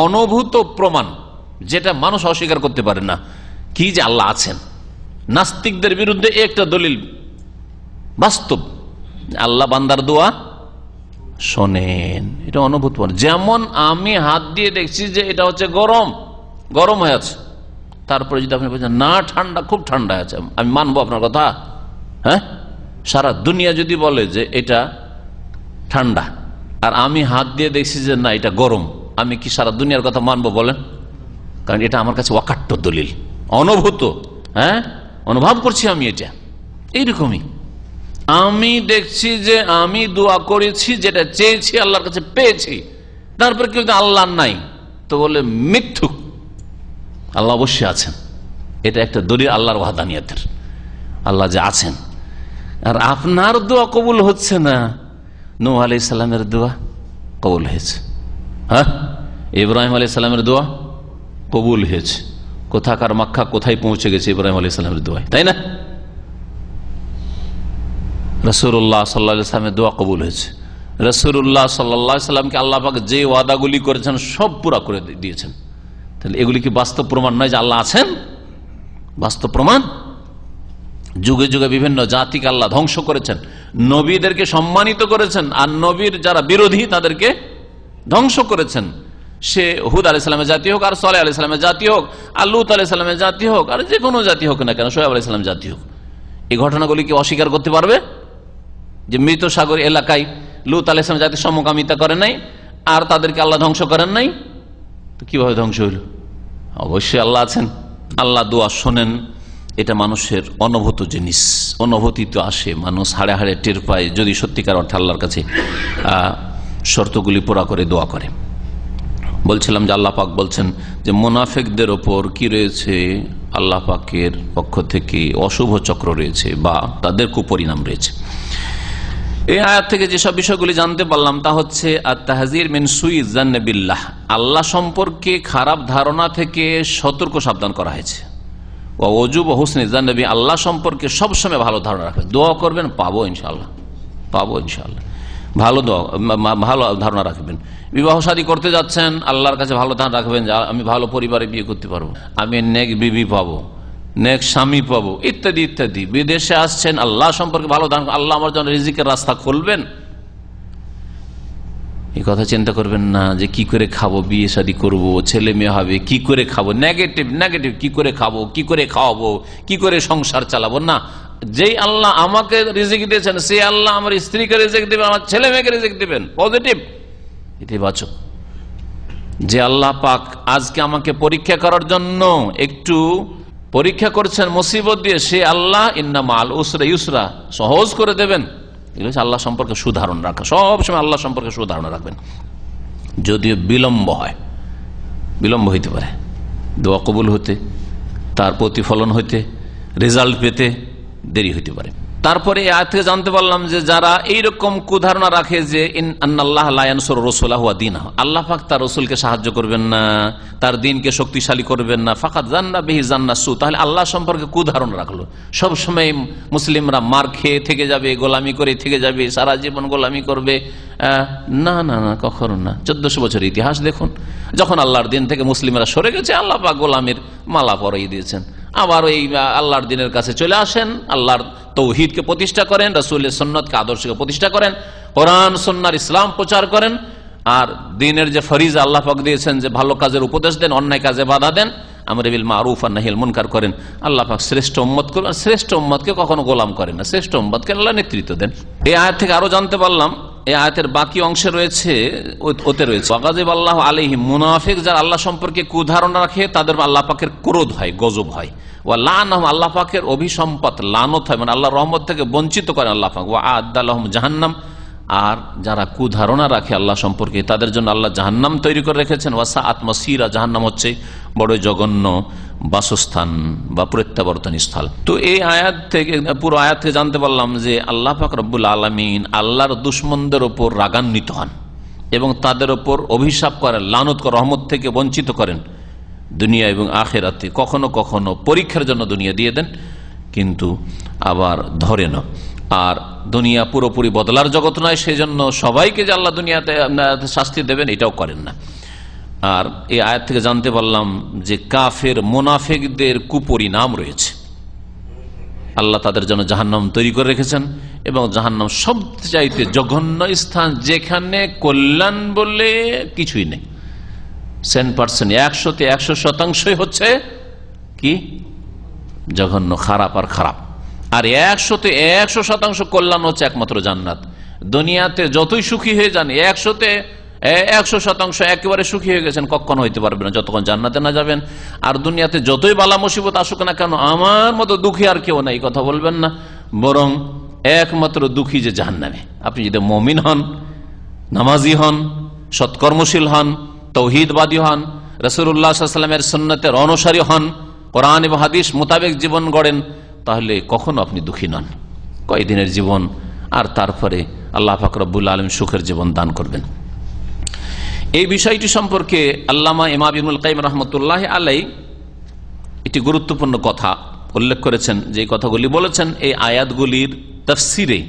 অনুভূত প্রমাণ, যেটা মানুষ অস্বীকার করতে পারে না, কি যে আল্লাহ আছেন। নাস্তিকদের বিরুদ্ধে একটা দলিল বাস্তব, আল্লাহ বান্দার দোয়া শোনেন, এটা অনুভূত প্রমাণ। যেমন আমি হাত দিয়ে দেখছি যে এটা হচ্ছে গরম, গরম হয়ে আছে, তারপরে যদি আপনি বলছেন না ঠান্ডা, খুব ঠান্ডা আছে, আমি মানবো আপনার কথা? হ্যাঁ, সারা দুনিয়া যদি বলে যে এটা ঠান্ডা আর আমি হাত দিয়ে দেখছি যে না এটা গরম, আমি কি সারা দুনিয়ার কথা মানবো বলেন? কারণ এটা আমার কাছে অকাট্য দলিল, অনুভূত, হ্যাঁ, অনুভব করছি আমি এটা। এইরকমই আমি দেখছি যে আমি দোয়া করেছি, যেটা চেয়েছি আল্লাহর কাছে পেয়েছি, তারপর কেউ আল্লাহ নাই, তো বলে মিথ্যুক, আল্লাহ অবশ্যই আছেন। এটা একটা দলিল আল্লাহর ওয়াহদানিয়তের, আল্লাহ যে আছেন। আর আপনার দোয়া কবুল হচ্ছে না, নূহ আলাইহিস সালামের দোয়া কবুল হয়েছে, হ্যাঁ, ইব্রাহিম আলাইহিস সালামের দোয়া কবুল হয়েছে। কোথাকার মক্কা কোথায় পৌঁছে গেছে ইব্রাহিম আলাইহিস সালামের দোয়া, তাই না? রাসূলুল্লাহ সাল্লাল্লাহু আলাইহি ওয়াসাল্লামের দোয়া কবুল হয়েছে। রাসূলুল্লাহ সাল্লাল্লাহু আলাইহি ওয়াসাল্লামকে আল্লাহ পাক যে ওয়াদাগুলি করেছেন সব পুরা করে দিয়েছেন। তাহলে এগুলি কি বাস্তব প্রমাণ নয় যে আল্লাহ আছেন? বাস্তব প্রমাণ। যুগে যুগে বিভিন্ন জাতিকে আল্লাহ ধ্বংস করেছেন, নবীদেরকে সম্মানিত করেছেন, আর নবীর যারা বিরোধী তাদেরকে ধ্বংস করেছেন। সে হুদ আলাইহিস সালামের জাতি হোক, আর সালেহ আলাইহিস সালামের জাতি হোক, আর লূত আলাইহিস সালামের জাতি হোক, আর যে কোনো জাতি হোক না কেন, শোয়েব আলাইহিস সালামের জাতি হোক, এই ঘটনাগুলি কি অস্বীকার করতে পারবে যে মৃত সাগর এলাকায় লূত আলাইহিস সালামের জাতি সমকামিতা করেন নাই আর তাদেরকে আল্লাহ ধ্বংস করেন নাই? তো কিভাবে ধ্বংস হইল? অবশ্যই আল্লাহ আছেন, আল্লাহ দোয়া শোনেন। এটা মানুষের অনুভূত জিনিস, অনুভূতি তো আসে, মানুষ হাড়ে হাড়ে টের পায় যদি সত্যিকার অর্থে আল্লাহর কাছে শর্তগুলি পুরা করে দোয়া করে। বলছিলাম যে আল্লাহ পাক বলছেন যে মুনাফিকদের ওপর কি রয়েছে, আল্লাহ পাকের পক্ষ থেকে অশুভ চক্র রয়েছে বা তাদের কুপরিণাম রয়েছে। এই আয়াত থেকে যেসব বিষয়গুলি জানতে পারলাম তা হচ্ছে আত-তাহযীর মিন সুই যান্নি বিল্লাহ, আল্লাহ সম্পর্কে খারাপ ধারণা থেকে সতর্ক সাবধান করা হয়েছে। ওয়া ওজুব হুসনি যান্নি, আল্লাহ সম্পর্কে সবসময় ভালো ধারণা রাখবেন, দোয়া করবেন, পাবো ইনশাআল্লাহ, পাবো ইনশাআল্লাহ, ভালো দোয়া, ভালো ধারণা রাখবেন। বিবাহ শাদী করতে যাচ্ছেন, আল্লাহর কাছে ভালো ধারণা রাখবেন যে আমি ভালো পরিবারে বিয়ে করতে পারবো, আমি নেক বিবি পাবো, নেক স্বামী পাবো, ইত্যাদি ইত্যাদি। বিদেশে আসছেন, আল্লাহ সম্পর্কে ভালো ধারণা, আল্লাহ আমার জন্য রিজিকের রাস্তা খুলবেন। এই কথা চিন্তা করবেন না যে কি করে খাবো, বিয়ে শাদী করবো, ছেলে মেয়ে হবে, কি করে খাবো, নেগেটিভ নেগেটিভ, কি করে খাবো, কি করে খাওয়াবো, কি করে সংসার চালাবো। না, যেই আল্লাহ আমাকে রিজিক দিয়েছেন সে আল্লাহ আমার স্ত্রীকে রিজিক দিবেন, আমার ছেলে মেয়েকে রিজিক দিবেন। পজিটিভ, ইতিবাচক। যে আল্লাহ পাক আজকে আমাকে পরীক্ষা করার জন্য একটু পরীক্ষা করছেন মুসিবত দিয়ে, সে আল্লাহ ইন্না মাল উসরা ইউসরা, সহজ করে দেবেন। এগুলো হচ্ছে আল্লাহ সম্পর্কে সুধারণ রাখা, সবসময় আল্লাহ সম্পর্কে সুধারণা রাখবেন। যদিও বিলম্ব হয়, বিলম্ব হইতে পারে দোয়া কবুল হতে, তার প্রতিফলন হইতে, রেজাল্ট পেতে দেরি হইতে পারে। তারপরে এই আয়াত থেকে জানতে পারলাম যে যারা এইরকম কুধারণা রাখে যে আন্নাল্লাহ লা ইয়ানসুরু রাসূলাহু ওয়া দীনাহু, আল্লাহ পাক তার রাসূলকে সাহায্য করবেন না, তার দ্বীনকে শক্তিশালী করবেন না, ফাকাদ জান্না বিহি জান্নাসু, তাহলে আল্লাহ সম্পর্কে কুধারণা রাখলো। সব সময় মুসলিমরা মার খেয়ে থেকে যাবে, গোলামি করে থেকে যাবে, সারা জীবন গোলামি করবে। না না না, কখনো না। 1400 বছরের ইতিহাস দেখুন, যখন আল্লাহর দিন থেকে মুসলিমরা সরে গেছে, আল্লাহ পাক গোলামির মালা পরাই দিয়েছেন। আবার ওই আল্লাহর দিনের কাছে চলে আসেন, আল্লাহর তৌহিদকে প্রতিষ্ঠা করেন, রাসূলের সুন্নতকে আদর্শকে প্রতিষ্ঠা করেন, কোরআন সুন্নাহর ইসলাম প্রচার করেন, আর দিনের যে ফরিজা আল্লাহ পাক দিয়েছেন যে ভালো কাজের উপদেশ দেন, অন্যায় কাজে বাধা দেন, আমর বিল মারুফ আর নাহিল মুনকার করেন, আল্লাহ পাক শ্রেষ্ঠ উম্মত করবেন। শ্রেষ্ঠ উম্মতকে কখনো গোলাম করেন না, শ্রেষ্ঠ উম্মতকে আল্লাহ নেতৃত্ব দেন। এই আয়াত থেকে আরো জানতে পারলাম, এই আয়াতের বাকি অংশে রয়েছে, ওতে রয়েছে ওয়াগাযিব আল্লাহু আলাইহিম, মুনাফিক যারা আল্লাহ সম্পর্কে কুধারণা রাখে তাদের আল্লাহ পাকের ক্রোধ হয়, গজব হয়। ওয়া লাআনাহুম, আল্লাহ পাকের অভিসম্পাত লানত হয়, মানে আল্লাহর রহমত থেকে বঞ্চিত করেন আল্লাহ পাক। ওয়া আ'আদ্দা লাহুম জাহান্নাম, আর যারা কুধারণা রাখে আল্লাহ সম্পর্কে তাদের জন্য আল্লাহ জাহান্নাম তৈরি করে রেখেছেন। ওয়া সাআত মাসীরা, জাহান্নাম হচ্ছে বড় জঘন্য বাসস্থান বা প্রত্যাবর্তন স্থল। তো এই আয়াত থেকে, পুরো আয়াত থেকে জানতে পারলাম যে আল্লাহ পাক রব্বুল আলামিন আল্লাহর দুশমনদের ওপর রাগান্বিত হন এবং তাদের ওপর অভিশাপ করেন, লানত করে, রহমত থেকে বঞ্চিত করেন দুনিয়া এবং আখিরাতে। কখনো কখনো পরীক্ষার জন্য দুনিয়া দিয়ে দেন, কিন্তু আবার ধরে না। আর দুনিয়া পুরোপুরি বদলার জগৎ নয়, সেই জন্য সবাইকে যে আল্লাহ দুনিয়াতে শাস্তি দেবেন এটাও করেন না। আর এই আয়াত থেকে জানতে পারলাম যে কাফের মুনাফিকদের কুপরিণাম রয়েছে, আল্লাহ তাদের জন্য জাহান্নাম তৈরি করে রেখেছেন, এবং জাহান্নাম সবচাইতে জঘন্য স্থান, যেখানে কল্যাণ বলে কিছুই নেই। 100%, 100-তে 100% হচ্ছে কি জঘন্য, খারাপ আর খারাপ। আর 100-তে 100% কল্যাণ হচ্ছে একমাত্র জান্নাত। দুনিয়াতে যতই সুখী হয়ে যান, 100-তে 100% একেবারে সুখী হয়ে গেছেন কখনো হইতে পারবে না যতক্ষণ জান্নাতে না যাবেন। আর দুনিয়াতে যতই বালা মুসিবত আসুক না কেন, আমার মতো দুঃখী আর কেউ নাই, কথা বলবেন না, বরং একমাত্র দুঃখী যে জাহান্নামে। আপনি যদি মুমিন হন, নামাজি হন, সৎকর্মশীল হন, তৌহিদবাদী হন, রাসূলুল্লাহ সাল্লাল্লাহু আলাইহি ওয়াসাল্লামের সুন্নতের অনুসারী হন, কোরআন এবং হাদিস মোতাবেক জীবন গড়েন, তাহলে কখনো আপনি দুঃখী নন। কয়দিনের জীবন, আর তারপরে আল্লাহ পাক রব্বুল আলামিন সুখের জীবন দান করবেন। এই বিষয়টি সম্পর্কে আল্লামা ইমাম ইবনুল কাইয়িম রাহমাতুল্লাহি আলাইহি একটি গুরুত্বপূর্ণ কথা উল্লেখ করেছেন। যে কথাগুলি বলেছেন এই আয়াতগুলির তাফসিরে,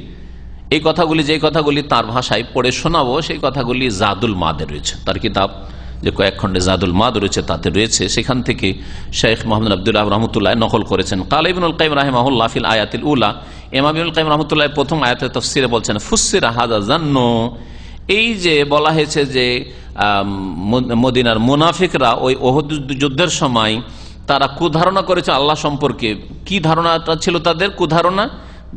এই কথাগুলি, যে কথাগুলি তার ভাষায় পড়ে শোনাবো, সেই কথাগুলি জাদুল মাদে রয়েছে। তার কিতাব যে কয়েক খণ্ডে জাদুল মাদ রয়েছে তাতে রয়েছে। সেখান থেকে শেখ মোহাম্মদ আব্দুল্লাহ রাহমাতুল্লাহ নকল করেছেন। কাল ইবনুল কাইয়িম রাহিমাহুল্লাহ ফিল আয়াতিল উলা, ইমাম ইবনুল কাইয়িম রাহমাতুল্লাহ প্রথম আয়াতের তাফসিরে বলছেন, ফুসসিরা হাযা জান্নু, এই যে বলা হয়েছে যে মদিনার মুনাফিকরা ওই ওহদ যুদ্ধের সময় তারা কুধারণা করেছে আল্লাহ সম্পর্কে। কি ধারণাটা ছিল তাদের কুধারণা?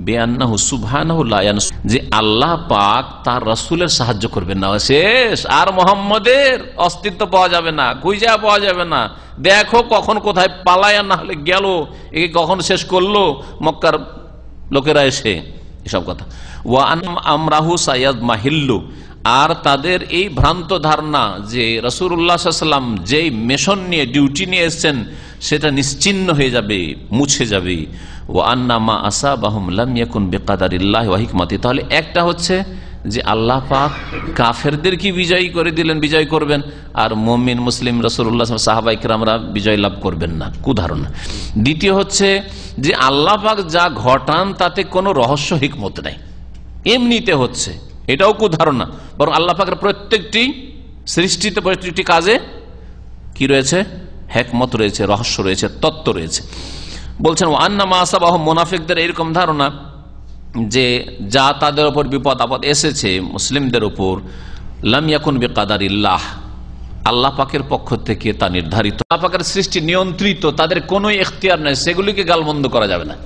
বিআন্নাহু সুবহানাহু লা ইয়ানসুর, যে আল্লাহ পাক তার রাসূলের সাহায্য করবেন না, শেষ, আর মুহাম্মদের অস্তিত্ব পাওয়া যাবে না, খুঁজে পাওয়া যাবে না। দেখো কখন কোথায় পালায়, না হলে গেল, একে কখন শেষ করলো মক্কার লোকেরা এসে, এসব কথা। ওয়া আমরাহু সায়াদমাহিল্লু, আর তাদের এই ভ্রান্ত ধারণা যে রাসূলুল্লাহ সাল্লাল্লাহু আলাইহি ওয়াসাল্লাম যেই মিশন নিয়ে, ডিউটি নিয়ে এসেছেন, সেটা নিশ্চিহ্ন হয়ে যাবে, মুছে যাবে। ওয়া আন্না মা আসাবাহুম লাম ইয়াকুন বিকাদারিল্লাহি ওয়া হিকমাতি, তাহলে একটা হচ্ছে যে আল্লাহ পাক কাফেরদের কি বিজয়ী করে দিলেন, বিজয় করবেন, আর মুমিন মুসলিম রাসূলুল্লাহ সাহাবায়ে কেরামরা বিজয় লাভ করবেন না, কুধারণা। দ্বিতীয় হচ্ছে যে আল্লাহ পাক যা ঘটান তাতে কোনো রহস্য হিকমত নাই, এমনিতে হচ্ছে, এটাও কুধারণা। বরং আল্লাহ পাকের প্রত্যেকটি সৃষ্টিতে, প্রত্যেকটি কাজে কি রয়েছে? হিকমত রয়েছে, রহস্য রয়েছে, তত্ত্ব রয়েছে। বলছেন ওয়া আন্না মা আসাবাহুম, মুনাফিকদের এরকম ধারণা যে যা তাদের উপর বিপদ আপদ এসেছে মুসলিমদের উপর, লাম ইয়াকুন বিকাদারিল্লাহ, আল্লাহ পাকের পক্ষ থেকে তা নির্ধারিত, আল্লাহ পাকের সৃষ্টি নিয়ন্ত্রিত, তাদের কোনো ইখতিয়ার নেই, সেগুলিকে গালমন্দ করা যাবে না।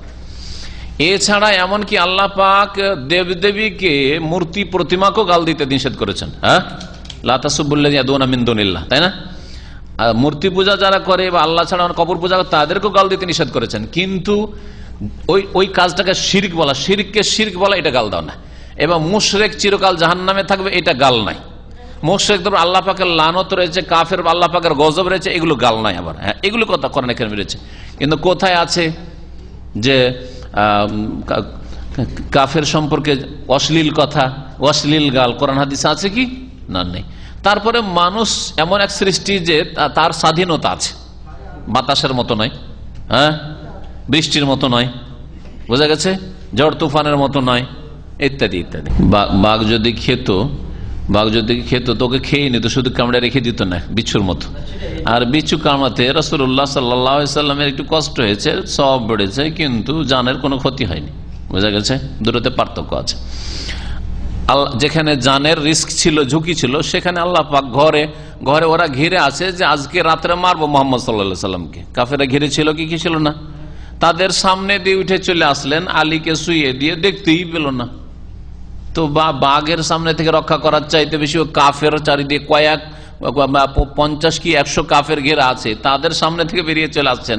এছাড়া এমনকি আল্লাহ পাক দেবদেবীকে, মূর্তি প্রতিমাকেও গাল দিতে নিষেধ করেছেন। হ্যাঁ, লা তাসুবুল্লাযিনা ইয়াদউনা মিন দুনিল্লাহ, তাই না? মূর্তি পূজা যারা করে বা আল্লাহ ছাড়া কবর পূজা করে তাদেরকেও গাল দিতে নিষেধ করেছেন। কিন্তু ওই কাজটাকে শিরক বলা, শিরককে শিরক বলা, এটা গাল দাও না। এবং মুশরিক চিরকাল জাহান্নামে থাকবে, এটা গাল নাই। মুশরিকদের আল্লাহ পাকের লানত রয়েছে, কাফের আল্লাহ পাকের গজব রয়েছে, এগুলো গাল নাই। আবার হ্যাঁ, এগুলো কথা কোরআনে কারিমে রয়েছে। কিন্তু কোথায় আছে যে কাফের সম্পর্কে অশ্লীল কথা, অশ্লীল গাল কোরআন হাদিসে আছে কি? না, নেই। তারপরে মানুষ এমন এক সৃষ্টি যে তার স্বাধীনতা আছে, বাতাসের মতো নয়, হ্যাঁ, বৃষ্টির মতো নয়, বোঝা গেছে, ঝড় তুফানের মতো নয়, ইত্যাদি ইত্যাদি। বাঘ যদি খেত বাঘ যদি খেত তোকে খেয়ে নিত, শুধু কামড়ে রেখে দিত না বিচ্ছুর মতো। আর বিচ্ছু কামড়াতে রাসূলুল্লাহ সাল্লাল্লাহু আলাইহি ওয়াসাল্লামের একটু কষ্ট হয়েছে, সওয়াব বেড়েছে, কিন্তু জানের কোনো ক্ষতি হয়নি। বোঝা গেছে, দুটোতে পার্থক্য আছে। যেখানে জানের রিস্ক ছিল, ঝুঁকি ছিল, সেখানে আল্লাহ পাক ঘরে ঘরে ওরা ঘিরে আছে যে আজকে রাত্রে মারবো মোহাম্মদ সাল্লাল্লাহু আলাইহি ওয়াসাল্লামকে। কাফেরা ঘিরে ছিল কি ছিল না? তাদের সামনে দিয়ে উঠে চলে আসলেন, আলীকে শুইয়ে দিয়ে দেখতেই পেল না। তো বাঘের সামনে থেকে রক্ষা করার চাইতে বেশি ও কাফের চারিদিকে কয়েক 50 কি 100 কাফের ঘেরা আছে, তাদের সামনে থেকে বেরিয়ে চলে আসছেন।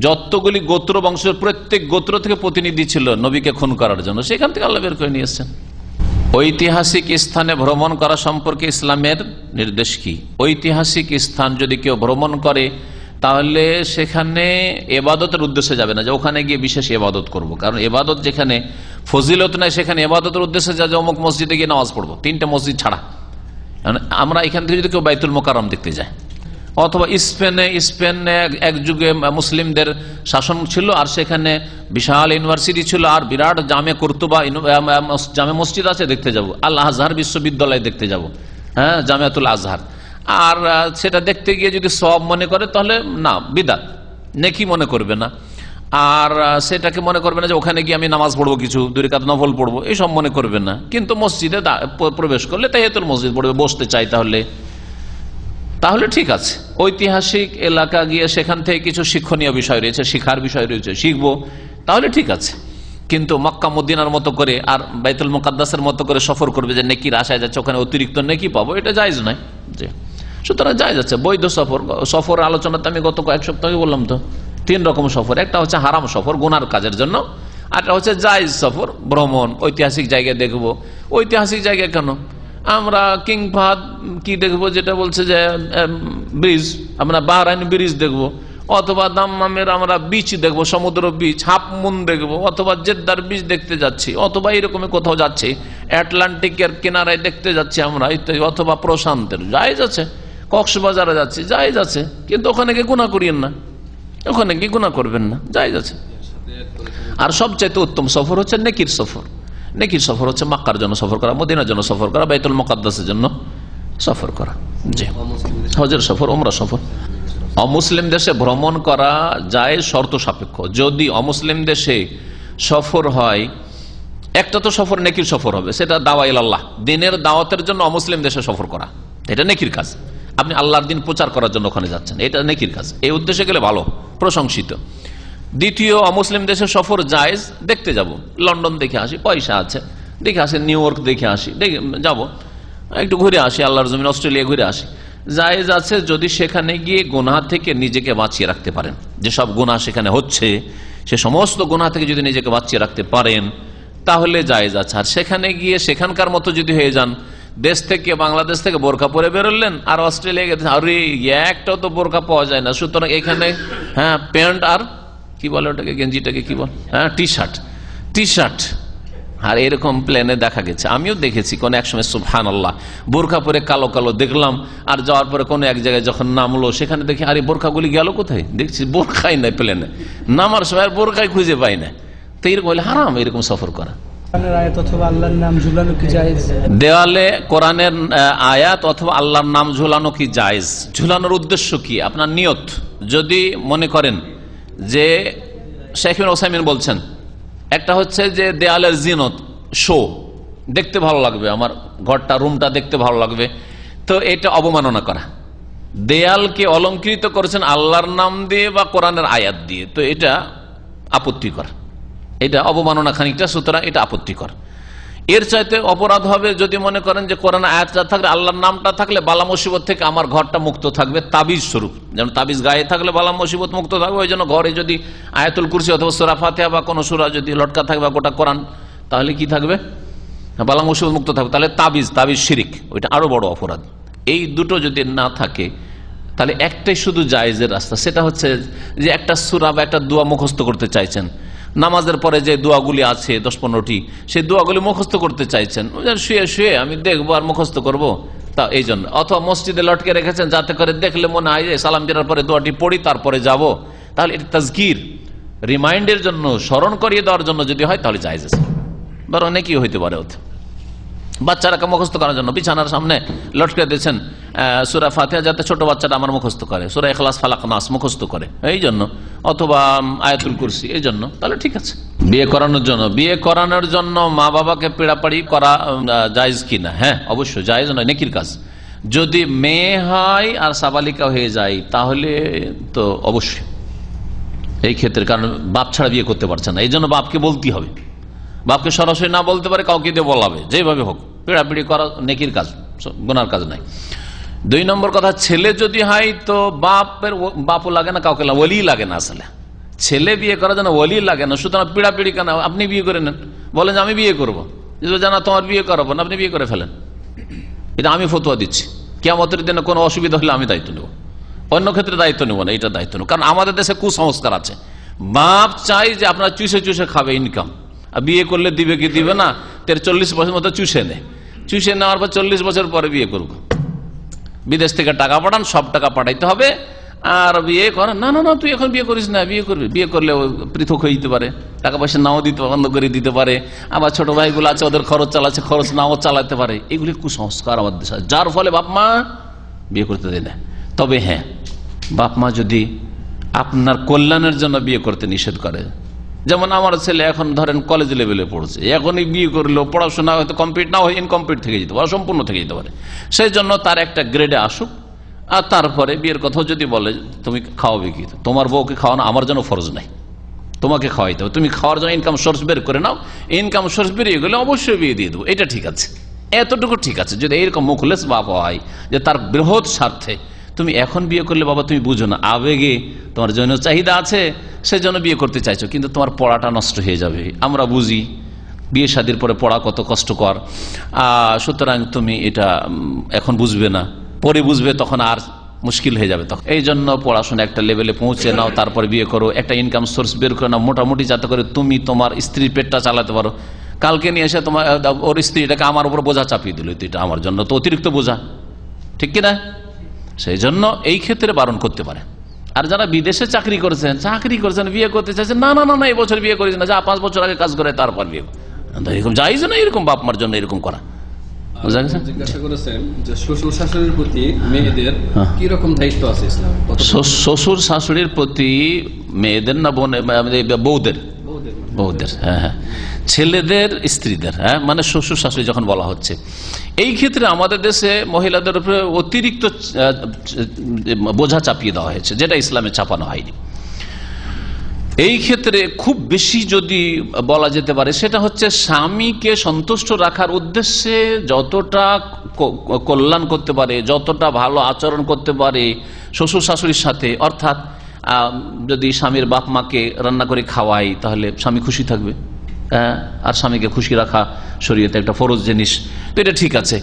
যতগুলি গোত্র বংশের প্রত্যেক গোত্র থেকে প্রতিনিধি ছিল নবীকে খুন করার জন্য, সেখান থেকে আল্লাহ বের করে নিয়ে এসছেন। ঐতিহাসিক স্থানে ভ্রমণ করা সম্পর্কে ইসলামের নির্দেশ কি? ঐতিহাসিক স্থান যদি কেউ ভ্রমণ করে তাহলে সেখানে এবাদতের উদ্দেশ্যে যাবে না, যে ওখানে গিয়ে বিশেষ এবাদত করব। কারণ এবাদত যেখানে ফজিলত নাই, সেখানে এবাদতের উদ্দেশ্যে যা অমুক মসজিদে গিয়ে নামাজ পড়বো, 3টে মসজিদ ছাড়া। আমরা এখান থেকে যদি কেউ বাইতুল মোকাররম দেখতে যায়, অথবা স্পেনে এক যুগে মুসলিমদের শাসন ছিল, আর সেখানে বিশাল ইউনিভার্সিটি ছিল, আর বিরাট জামে কুরতুবা জামে মসজিদ আছে, দেখতে যাব। আল আজহার বিশ্ববিদ্যালয় দেখতে যাব, হ্যাঁ, জামিয়াতুল আজহার। আর সেটা দেখতে গিয়ে যদি সওয়াব মনে করে তাহলে না, বিদআত, নেকি মনে করবে না। আর সেটাকে মনে করবে না যে ওখানে গিয়ে আমি নামাজ পড়বো, কিছু 2 রাকাত নফল পড়বো, এইসব মনে করবে না। কিন্তু মসজিদে প্রবেশ করলে তাহিয়াতুল মসজিদ পড়বে, বসতে চাই তাহলে ঠিক আছে। ঐতিহাসিক এলাকা গিয়ে সেখান থেকে কিছু শিক্ষণীয় বিষয় রয়েছে, শিখার বিষয় রয়েছে, শিখবো, তাহলে ঠিক আছে। কিন্তু মক্কা মদিনার মতো করে আর বাইতুল মুকাদ্দাসের মতো করে সফর করবে যে নেকির আশায় যাচ্ছে, ওখানে অতিরিক্ত নেকি পাবো, এটা জায়েজ নয়। সুতরাং জায়েজ আছে বৈধ সফর আলোচনাতে আমি গত কয়েক সপ্তাহে বললাম তো 3 রকম সফর। একটা হচ্ছে হারাম সফর গুনার কাজের জন্য, আরটা হচ্ছে জায়েজ সফর, ভ্রমণ, ঐতিহাসিক জায়গায় দেখবো। ঐতিহাসিক জায়গায় কেন? আমরা কিং ফাহাদ কি দেখবো, যেটা বলছে যে ব্রিজ, আমরা বাহরাইন ব্রিজ দেখবো, অথবা দাম্মামের আমরা বিচ দেখবো, সমুদ্র বিচ, হাফ মুন দেখবো, অথবা জেদ্দার বিচ দেখতে যাচ্ছি, অথবা এরকমই কোথাও যাচ্ছি, আটলান্টিকের কিনারায় দেখতে যাচ্ছি আমরা ইত্যাদি, অথবা প্রশান্তের, জায়েজ আছে। কক্সবাজারে যাচ্ছি, জায়েজ আছে, কিন্তু ওখানে গিয়ে গুনাহ করিয়েন না, ওখানে গিয়ে গুনাহ করবেন না, জায়েজ আছে। আর সবচাইতে উত্তম সফর হচ্ছে নেকির সফর। নেকির সফর হচ্ছে মক্কার জন্য সফর করা, মদিনার জন্য সফর করা, বাইতুল মুকাদ্দাসের জন্য সফর করা, জি, হজের সফর, উমরা সফর। অমুসলিম দেশে ভ্রমণ করা যায় শর্ত সাপেক্ষ। যদি অমুসলিম দেশে সফর হয়, একটা তো সফর নেকির সফর হবে, সেটা দাওয়া ইলাল্লাহ, দ্বীনের দাওয়াতের জন্য অমুসলিম দেশে সফর করা, এটা নেকির কাজ। আপনি আল্লাহর দ্বীন প্রচার করার জন্য ওখানে যাচ্ছেন, এটা নেকির কাজ, এই উদ্দেশ্যে গেলে ভালো, প্রশংসিত। দ্বিতীয়, অমুসলিম দেশে সফর জায়েজ, দেখতে যাব, লন্ডন দেখে আসি, পয়সা আছে, দেখে আসি, নিউ ইয়র্ক দেখে আসি, যাব একটু ঘুরে আসি, আল্লাহর জমিন, অস্ট্রেলিয়া ঘুরে আসি, জায়েজ আছে। যদি সেখানে গিয়ে গুনাহ থেকে নিজেকে বাঁচিয়ে রাখতে পারেন, যেসব গুনাহ সেখানে হচ্ছে সে সমস্ত গুনাহ থেকে যদি নিজেকে বাঁচিয়ে রাখতে পারেন তাহলে জায়েজ আছে। আর সেখানে গিয়ে সেখানকার মতো যদি হয়ে যান, দেশ থেকে, বাংলাদেশ থেকে বোরকা পরে বেরোলেন, আর অস্ট্রেলিয়া গেছেন, আরে একটাও তো বোরকা পাওয়া যায় না, সুতরাং এখানে হ্যাঁ প্যান্ট আর কি বলে ওটাকে, গেঞ্জিটাকে কি বল, হ্যাঁ টি শার্ট। আর এরকম প্লেনে দেখা গেছে, আমিও দেখেছি কোন এক সময়, সুবহানাল্লাহ, বোরকা পরে কালো কালো দেখলাম, আর যাওয়ার পরে কোনো এক জায়গায় যখন নামলো সেখানে দেখি আরে বোরকাগুলি গেল কোথায়, দেখছি বোরকাই নাই প্লেনে, নামার সময় আর বোরকাই খুঁজে পাই না। তো এরকম বলে হারাম এরকম সফর করা। দেওয়ালে কোরআনের আয়াত অথবা আল্লাহর নাম ঝুলানো কি জায়েজ? ঝুলানোর উদ্দেশ্য কি? আপনার নিয়ত। যদি মনে করেন যে, শেখ ইবনে উসাইমিন বলছেন, একটা হচ্ছে যে দেয়ালের জিনত, শো, দেখতে ভালো লাগবে, আমার ঘরটা, রুমটা দেখতে ভালো লাগবে, তো এটা অবমাননা করা। দেয়ালকে অলঙ্কৃত করেছেন আল্লাহর নাম দিয়ে বা কোরআনের আয়াত দিয়ে, তো এটা আপত্তিকর, এটা অবমাননা খানিকটা, সুতরাং এটা আপত্তিকর। এর চাইতে অপরাধ হবে যদি মনে করেন যে কোরআন আয়াতটা থাকলে, আল্লাহর নামটা থাকলে বালা মুসিবত থেকে আমার ঘরটা মুক্ত থাকবে, তাবিজ স্বরূপ, যেমন তাবিজ গায়ে থাকলে বালা মুসিবত মুক্ত থাকবে, ওই জন্য ঘরে যদি আয়াতুল কুরসি অথবা সূরা ফাতিহা বা কোনো সূরা যদি লটকা থাকবে বা গোটা কোরআন, তাহলে কি থাকবে, বালা মুসিবত মুক্ত থাকবে। তাহলে তাবিজ শিরিক, ওইটা আরো বড় অপরাধ। এই দুটো যদি না থাকে তাহলে একটাই শুধু জায়েজের রাস্তা, সেটা হচ্ছে যে একটা সূরা বা একটা দোয়া মুখস্থ করতে চাইছেন, নামাজের পরে যে দোয়াগুলি আছে 10-15টি, সেই দোয়াগুলি মুখস্থ করতে চাইছেন, শুয়ে শুয়ে আমি দেখবো আর মুখস্থ করবো, তা এই জন্য। অথবা মসজিদে লটকে রেখেছেন যাতে করে দেখলে মনে হয় যে সালাম ফেরার পরে দোয়াটি পড়ি তারপরে যাব, তাহলে এটা তাজকির, রিমাইন্ডের জন্য, স্মরণ করিয়ে দেওয়ার জন্য যদি হয় তাহলে জায়েজ আছে, বরং অনেকই হইতে পারে ওতে। বাচ্চারাকে মুখস্থ করার জন্য বিছানার সামনে লটকে দিয়েছেন সূরা ফাতিহা, যাতে ছোট বাচ্চাটা আমার মুখস্থ করে, সূরা ইখলাস ফালাক নাস মুখস্থ করে এই জন্য, অথবা আয়াতুল কুরসি এই জন্য, তাহলে ঠিক আছে। বিয়ে করানোর জন্য মা বাবাকে পিড়াপাড়ি করা জায়েজ কিনা? হ্যাঁ, অবশ্যই জায়েজ নয়, নেকির কাজ। যদি মেয়ে হয় আর সাবালিকা হয়ে যায় তাহলে তো অবশ্যই এই ক্ষেত্রে, কারণ বাপ ছাড়া বিয়ে করতে পারছে না, এই জন্য বাপকে বলতেই হবে। বাপকে সরাসরি না বলতে পারে, কাউকে দিয়ে বলাবে, যেভাবে হোক। পিড়াপিড়ি করা নেকির কাজ, গুনার কাজ নাই। 2 নম্বর কথা, ছেলে যদি হয় তো বাপও লাগে না, কাউকে ওলি লাগে না। আসলে ছেলে বিয়ে করার জন্য ওলি লাগে না, সুতরাং পিড়াপিড়ি কেন? আপনি বিয়ে করে নেন, বলেন যে আমি বিয়ে করবো, জানা তোমার বিয়ে করাবো না, আপনি বিয়ে করে ফেলেন। এটা আমি ফতোয়া দিচ্ছি, কিয়ামতের দিনে কোনো অসুবিধা হলে আমি দায়িত্ব নেব, অন্য ক্ষেত্রে দায়িত্ব নেব না, এটা দায়িত্ব নেব। কারণ আমাদের দেশে কুসংস্কার আছে, বাপ চাই যে আপনার চুষে চুষে খাবে ইনকাম, আর বিয়ে করলে দিবে কি দিবে না, 40 বছর মতো চুষে নেওয়ার পর 40 বছর পরে বিয়ে করবো। বিদেশ থেকে টাকা পাঠান, সব টাকা পাঠাইতে হবে, আর বিয়ে করেন না, না না তুই এখন বিয়ে করিস না, বিয়ে করবি, বিয়ে করলে পৃথক হয়ে যেতে পারে, টাকা পয়সা নাও দিতে বন্ধ করে দিতে পারে, আবার ছোট ভাইগুলো আছে ওদের খরচ চালাচ্ছে, খরচ নাও চালাতে পারে। এগুলি কুসংস্কার আমাদের দেশে, যার ফলে বাপ মা বিয়ে করতে দেয় না। তবে হ্যাঁ, বাপ মা যদি আপনার কল্যাণের জন্য বিয়ে করতে নিষেধ করে, যেমন আমার ছেলে এখন ধরেন কলেজ লেভেলে পড়ছে, এখনই বিয়ে করলেও পড়াশোনা হয়তো কমপ্লিট না হয় ইনকমপ্লিট থেকে যেতে পারে, অসম্পূর্ণ থেকে যেতে পারে, সেই জন্য তার একটা গ্রেডে আসুক, আর তারপরে বিয়ের কথাও যদি বলে তুমি খাওয়াবে কি, তোমার বউকে খাওয়ানো আমার জন্য ফরজ নাই, তোমাকে খাওয়াইতে হবে, তুমি খাওয়ার জন্য ইনকাম সোর্স বের করে নাও, ইনকাম সোর্স বেরিয়ে গেলে অবশ্যই বিয়ে দিয়ে দেবো, এটা ঠিক আছে, এতটুকু ঠিক আছে। যদি এইরকম মুখলেস বাপ হয় যে তার বৃহৎ স্বার্থে তুমি এখন বিয়ে করলে বাবা তুমি বুঝো না, আবেগে তোমার যৌন চাহিদা আছে সেই জন্য বিয়ে করতে চাইছো, কিন্তু তোমার পড়াটা নষ্ট হয়ে যাবে, আমরা বুঝি বিয়ে শাদীর পরে পড়া কত কষ্টকর, সুতরাং তুমি এটা এখন বুঝবে না, পরে বুঝবে, তখন আর মুশকিল হয়ে যাবে। তখন এই জন্য পড়াশোনা একটা লেভেলে পৌঁছে নাও, তারপরে বিয়ে করো, একটা ইনকাম সোর্স বের করে নাও মোটামুটি, যাতে করে তুমি তোমার স্ত্রীর পেটটা চালাতে পারো। কালকে নিয়ে এসে তোমার ওর স্ত্রীটাকে আমার উপর বোঝা চাপিয়ে দিল, এটা আমার জন্য তো অতিরিক্ত বোঝা, ঠিক কিনা? সেই জন্য এই ক্ষেত্রে বারণ করতে পারে। আর যারা বিদেশে চাকরি করেছেন বিয়ে করতে চাইছেন, না না না না এই বছর বিয়ে করিস না, যা 5 বছর আগে কাজ করে তারপর বিয়ে, এরকম যাইজ না এরকম বাপ মার জন্য এরকম করা। জিজ্ঞাসা করেছেন যে শ্বশুর শাশুড়ির প্রতি মেয়েদের কি রকম দায়িত্ব আছে ইসলামে? শ্বশুর শাশুড়ির প্রতি মেয়েদের না বউদের? বউদের, হ্যাঁ হ্যাঁ, ছেলেদের স্ত্রীদের, হ্যাঁ, মানে শ্বশুর শাশুড়ি যখন বলা হচ্ছে, এই ক্ষেত্রে আমাদের দেশে মহিলাদের উপরে অতিরিক্ত বোঝা চাপিয়ে দেওয়া হয়েছে, যেটা ইসলামে চাপানো হয়নি। এই ক্ষেত্রে খুব বেশি যদি বলা যেতে পারে, সেটা হচ্ছে স্বামীকে সন্তুষ্ট রাখার উদ্দেশ্যে যতটা কল্যাণ করতে পারে, যতটা ভালো আচরণ করতে পারে শ্বশুর শাশুড়ির সাথে, অর্থাৎ যদি স্বামীর বাপ মাকে রান্না করে খাওয়াই তাহলে স্বামী খুশি থাকবে, আর স্বামীকে খুশি রাখা শরীয়তে একটা ফরজ জিনিস, তো এটা ঠিক আছে।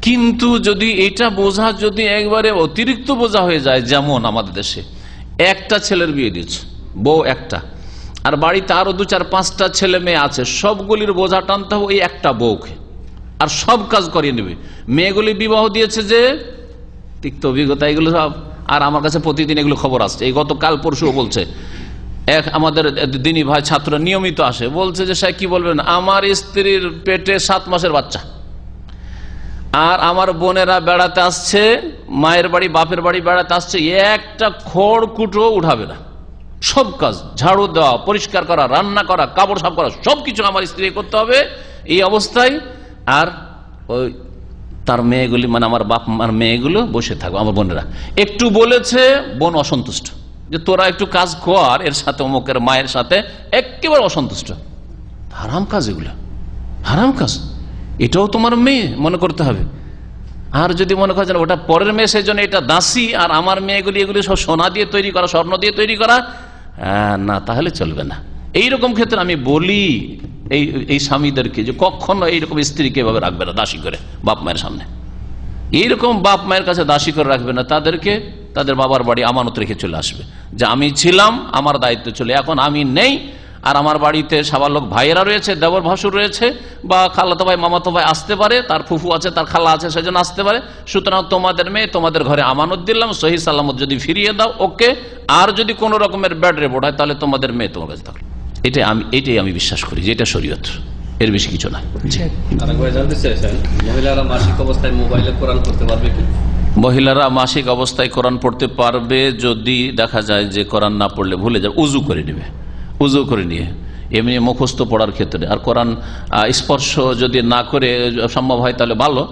কিন্তু যদি এটা বোঝা যদি একবারে অতিরিক্ত বোঝা হয়ে যায়, যেমন আমাদের দেশে একটা ছেলের বিয়ে দিচ্ছে, বউ একটা, আর বাড়িতে আরো 2, 4, 5টা ছেলে মেয়ে আছে, সবগুলির বোঝা টানতে হবে ওই একটা বউকে, আর সব কাজ করিয়ে নেবে। মেয়েগুলি বিবাহ দিয়েছে যে তিক্ত অভিজ্ঞতা, এগুলো সব, আর আমার কাছে প্রতিদিন এগুলো খবর আসছে, এই গতকাল পরশুও বলছে আমাদের দিনী ভাই ছাত্র নিয়মিত আসে, বলছে যে স্যার কি বলবেন, আমার স্ত্রীর পেটে 7 মাসের বাচ্চা, আর আমার বোনেরা বেড়াতে আসছে, মায়ের বাড়ি বাপের বাড়ি বেড়াতে আসছে, একটা খড়কুটো উঠাবে না, সব কাজ ঝাড়ু দেওয়া, পরিষ্কার করা, রান্না করা, কাপড় সাফ করা, সবকিছু আমার স্ত্রী করতে হবে এই অবস্থায়, আর ওই তার মেয়েগুলি, মানে আমার বাপ মার মেয়েগুলো বসে থাকবে। আমার বোনেরা একটু বলেছে, বোন অসন্তুষ্ট, যে তোরা একটু কাজ কর এর সাথে, অমুকের মায়ের সাথে, একেবারে অসন্তুষ্ট। হারাম কাজ, এগুলো হারাম কাজ, এটাও তোমার মেয়ে মনে করতে হবে। আর যদি মনে করেন ওটা পরের মেয়ে, সেই জন্য এটা দাসী, আর আমার মেয়েগুলি এগুলি সব সোনা দিয়ে তৈরি করা, স্বর্ণ দিয়ে তৈরি করা, না, তাহলে চলবে না। এইরকম ক্ষেত্রে আমি বলি এই স্বামীদেরকে যে কখনো এইরকম স্ত্রীকে এভাবে রাখবে না দাসী করে বাপ মায়ের সামনে, এইরকম বাপ মায়ের কাছে দাসী করে রাখবে না, তাদেরকে তাদের বাবার বাড়ি আমানত রেখে চলে আসবে, যে আমি ছিলাম, আমার দায়িত্ব চলে, এখন আমি নেই, আর আমার বাড়িতে সাবালক ভাইয়েরা রয়েছে, দেবর ভাসুর রয়েছে, বা খালাতো ভাই মামাতো ভাই আসতে পারে, তার ফুফু আছে, তার খালা আছে, সেজন্য আসতে পারে, সুতরাং তোমাদের মেয়ে তোমাদের ঘরে আমানত দিলাম, সহি সালামত যদি ফিরিয়ে দাও ওকে, আর যদি কোন রকমের ব্যাড রিপোর্ট হয় তাহলে তোমাদের মেয়ে তোমার কাছে থাকলো। এটাই আমি বিশ্বাস করি যে এটা শরীয়ত। এর বেশি কিছু না। আরেকবার জানতে চাইছেন, মহিলারা মাসিক অবস্থায় মোবাইলে কোরআন পড়তে পারবে কি? মহিলারা মাসিক অবস্থায় কোরআন পড়তে পারবে যদি দেখা যায় যে কোরআন না পড়লে ভুলে যাবে, উজু করে নেবে, উজু করে নিয়ে এমনি মুখস্থ পড়ার ক্ষেত্রে। আর কোরআন স্পর্শ যদি না করে সম্ভব হয় তাহলে ভালো।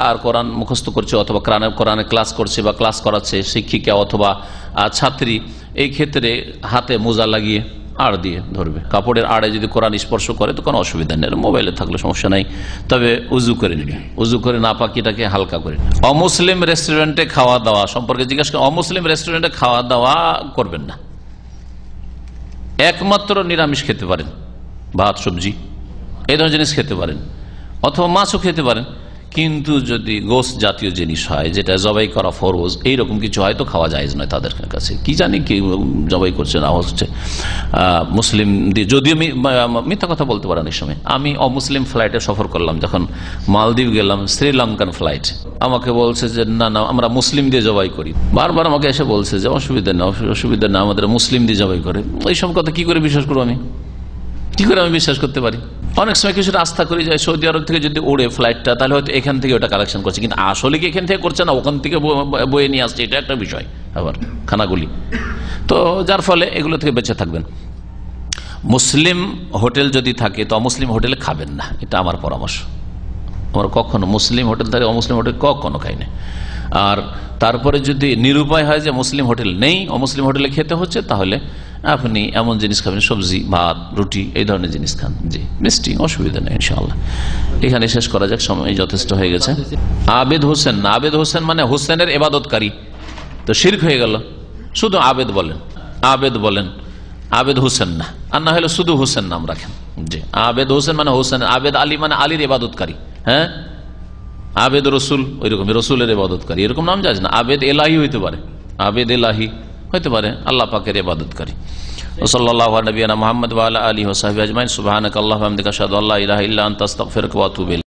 আর কোরআন মুখস্থ করছে অথবা কোরআনে ক্লাস করছে বা ক্লাস করাচ্ছে শিক্ষিকা অথবা ছাত্রী, এই ক্ষেত্রে হাতে মোজা লাগিয়ে আড় দিয়ে ধরবে। কাপড়ের আড়ে যদি কোরআন স্পর্শ করে তো কোনো অসুবিধা নেই, মোবাইলে থাকলে সমস্যা নাই। তবে উজু করে নিবে, উজু করে নাপাকিটাকে হালকা করে। অমুসলিম রেস্টুরেন্টে খাওয়া দাওয়া সম্পর্কে জিজ্ঞাসা করেন। অমুসলিম রেস্টুরেন্টে খাওয়া দাওয়া করবেন না, একমাত্র নিরামিষ খেতে পারেন, ভাত সবজি এই ধরনের জিনিস খেতে পারেন, অথবা মাছও খেতে পারেন। কিন্তু যদি গোশত জাতীয় জিনিস হয়, যেটা জবাই করা ফরজ, এইরকম কিছু হয় তো খাওয়া জায়েজ নয় তাদের কাছে। কি জানি কি জবাই করছে না হচ্ছে মুসলিম দিয়ে, যদিও মিথ্যা কথা বলতে পারেন। এই সময় আমি অমুসলিম ফ্লাইটে সফর করলাম, যখন মালদ্বীপ গেলাম, শ্রীলঙ্কান ফ্লাইট, আমাকে বলছে যে না না আমরা মুসলিম দিয়ে জবাই করি। বারবার আমাকে এসে বলছে যে অসুবিধা না, অসুবিধা না, আমাদের মুসলিম দিয়ে জবাই করে। এইসব কথা কি করে বিশ্বাস করবো আমি? কি করে আমি বিশ্বাস করতে পারি? অনেক সময় কিছুটা আস্থা করি যায় সৌদি আরব থেকে যদি ওড়ে ফ্লাইটটা, তাহলে হয়তো এখান থেকে ওটা কালেকশন করছে, কিন্তু আসলে কি এখান থেকে করছে না, ওখান থেকে বয়ে নিয়ে আসছে, এটা একটা বিষয় আবার খানাগুলি। তো যার ফলে এগুলো থেকে বেঁচে থাকবেন। মুসলিম হোটেল যদি থাকে তো অমুসলিম হোটেলে খাবেন না, এটা আমার পরামর্শ। আমার কখনো মুসলিম হোটেল থাকে অমুসলিম হোটেল কখনো খাই না। আর তারপরে যদি নিরুপায় হয় যে মুসলিম হোটেল নেই, অমুসলিম হোটেলে খেতে হচ্ছে, তাহলে আপনি এমন জিনিস খাবেন, সবজি ভাত রুটি এই ধরনের জিনিস খান। জি, মিষ্টি অসুবিধা নেই ইনশাআল্লাহ। এখানে শেষ করা যাক, সময় যথেষ্ট হয়ে গেছে। আবেদ হোসেন, আবেদ হোসেন মানে হোসেনের ইবাদতকারী, তো শিরক হয়ে গেল। শুধু আবেদ বলেন, আবেদ বলেন, আবেদ হোসেন না। আর না হলে শুধু হোসেন নাম রাখেন। জি, আবেদ হোসেন মানে হোসেন, আবেদ আলী মানে আলীর ইবাদতকারী। হ্যাঁ, আবেদ রসুল ওই রকম রসুলের ইবাদতকারী, এরকম নাম যায় না। আবেদ এলাহি হইতে পারে, আবেদ এলাহি হইতে পারে, আল্লাহ পাকের ইবাদতকারী। সাল্লাল্লাহু আলা নবিয়িনা মুহাম্মদ ওয়া আলা আলিহি ওয়া সাহবিহি আজমাইন। সুবহানাকাল্লাহুম্মা ওয়া বিহামদিকা আশহাদু আল্লা ইলাহা ইল্লা আনতা আস্তাগফিরুকা ওয়া আতুবু ইলাইক।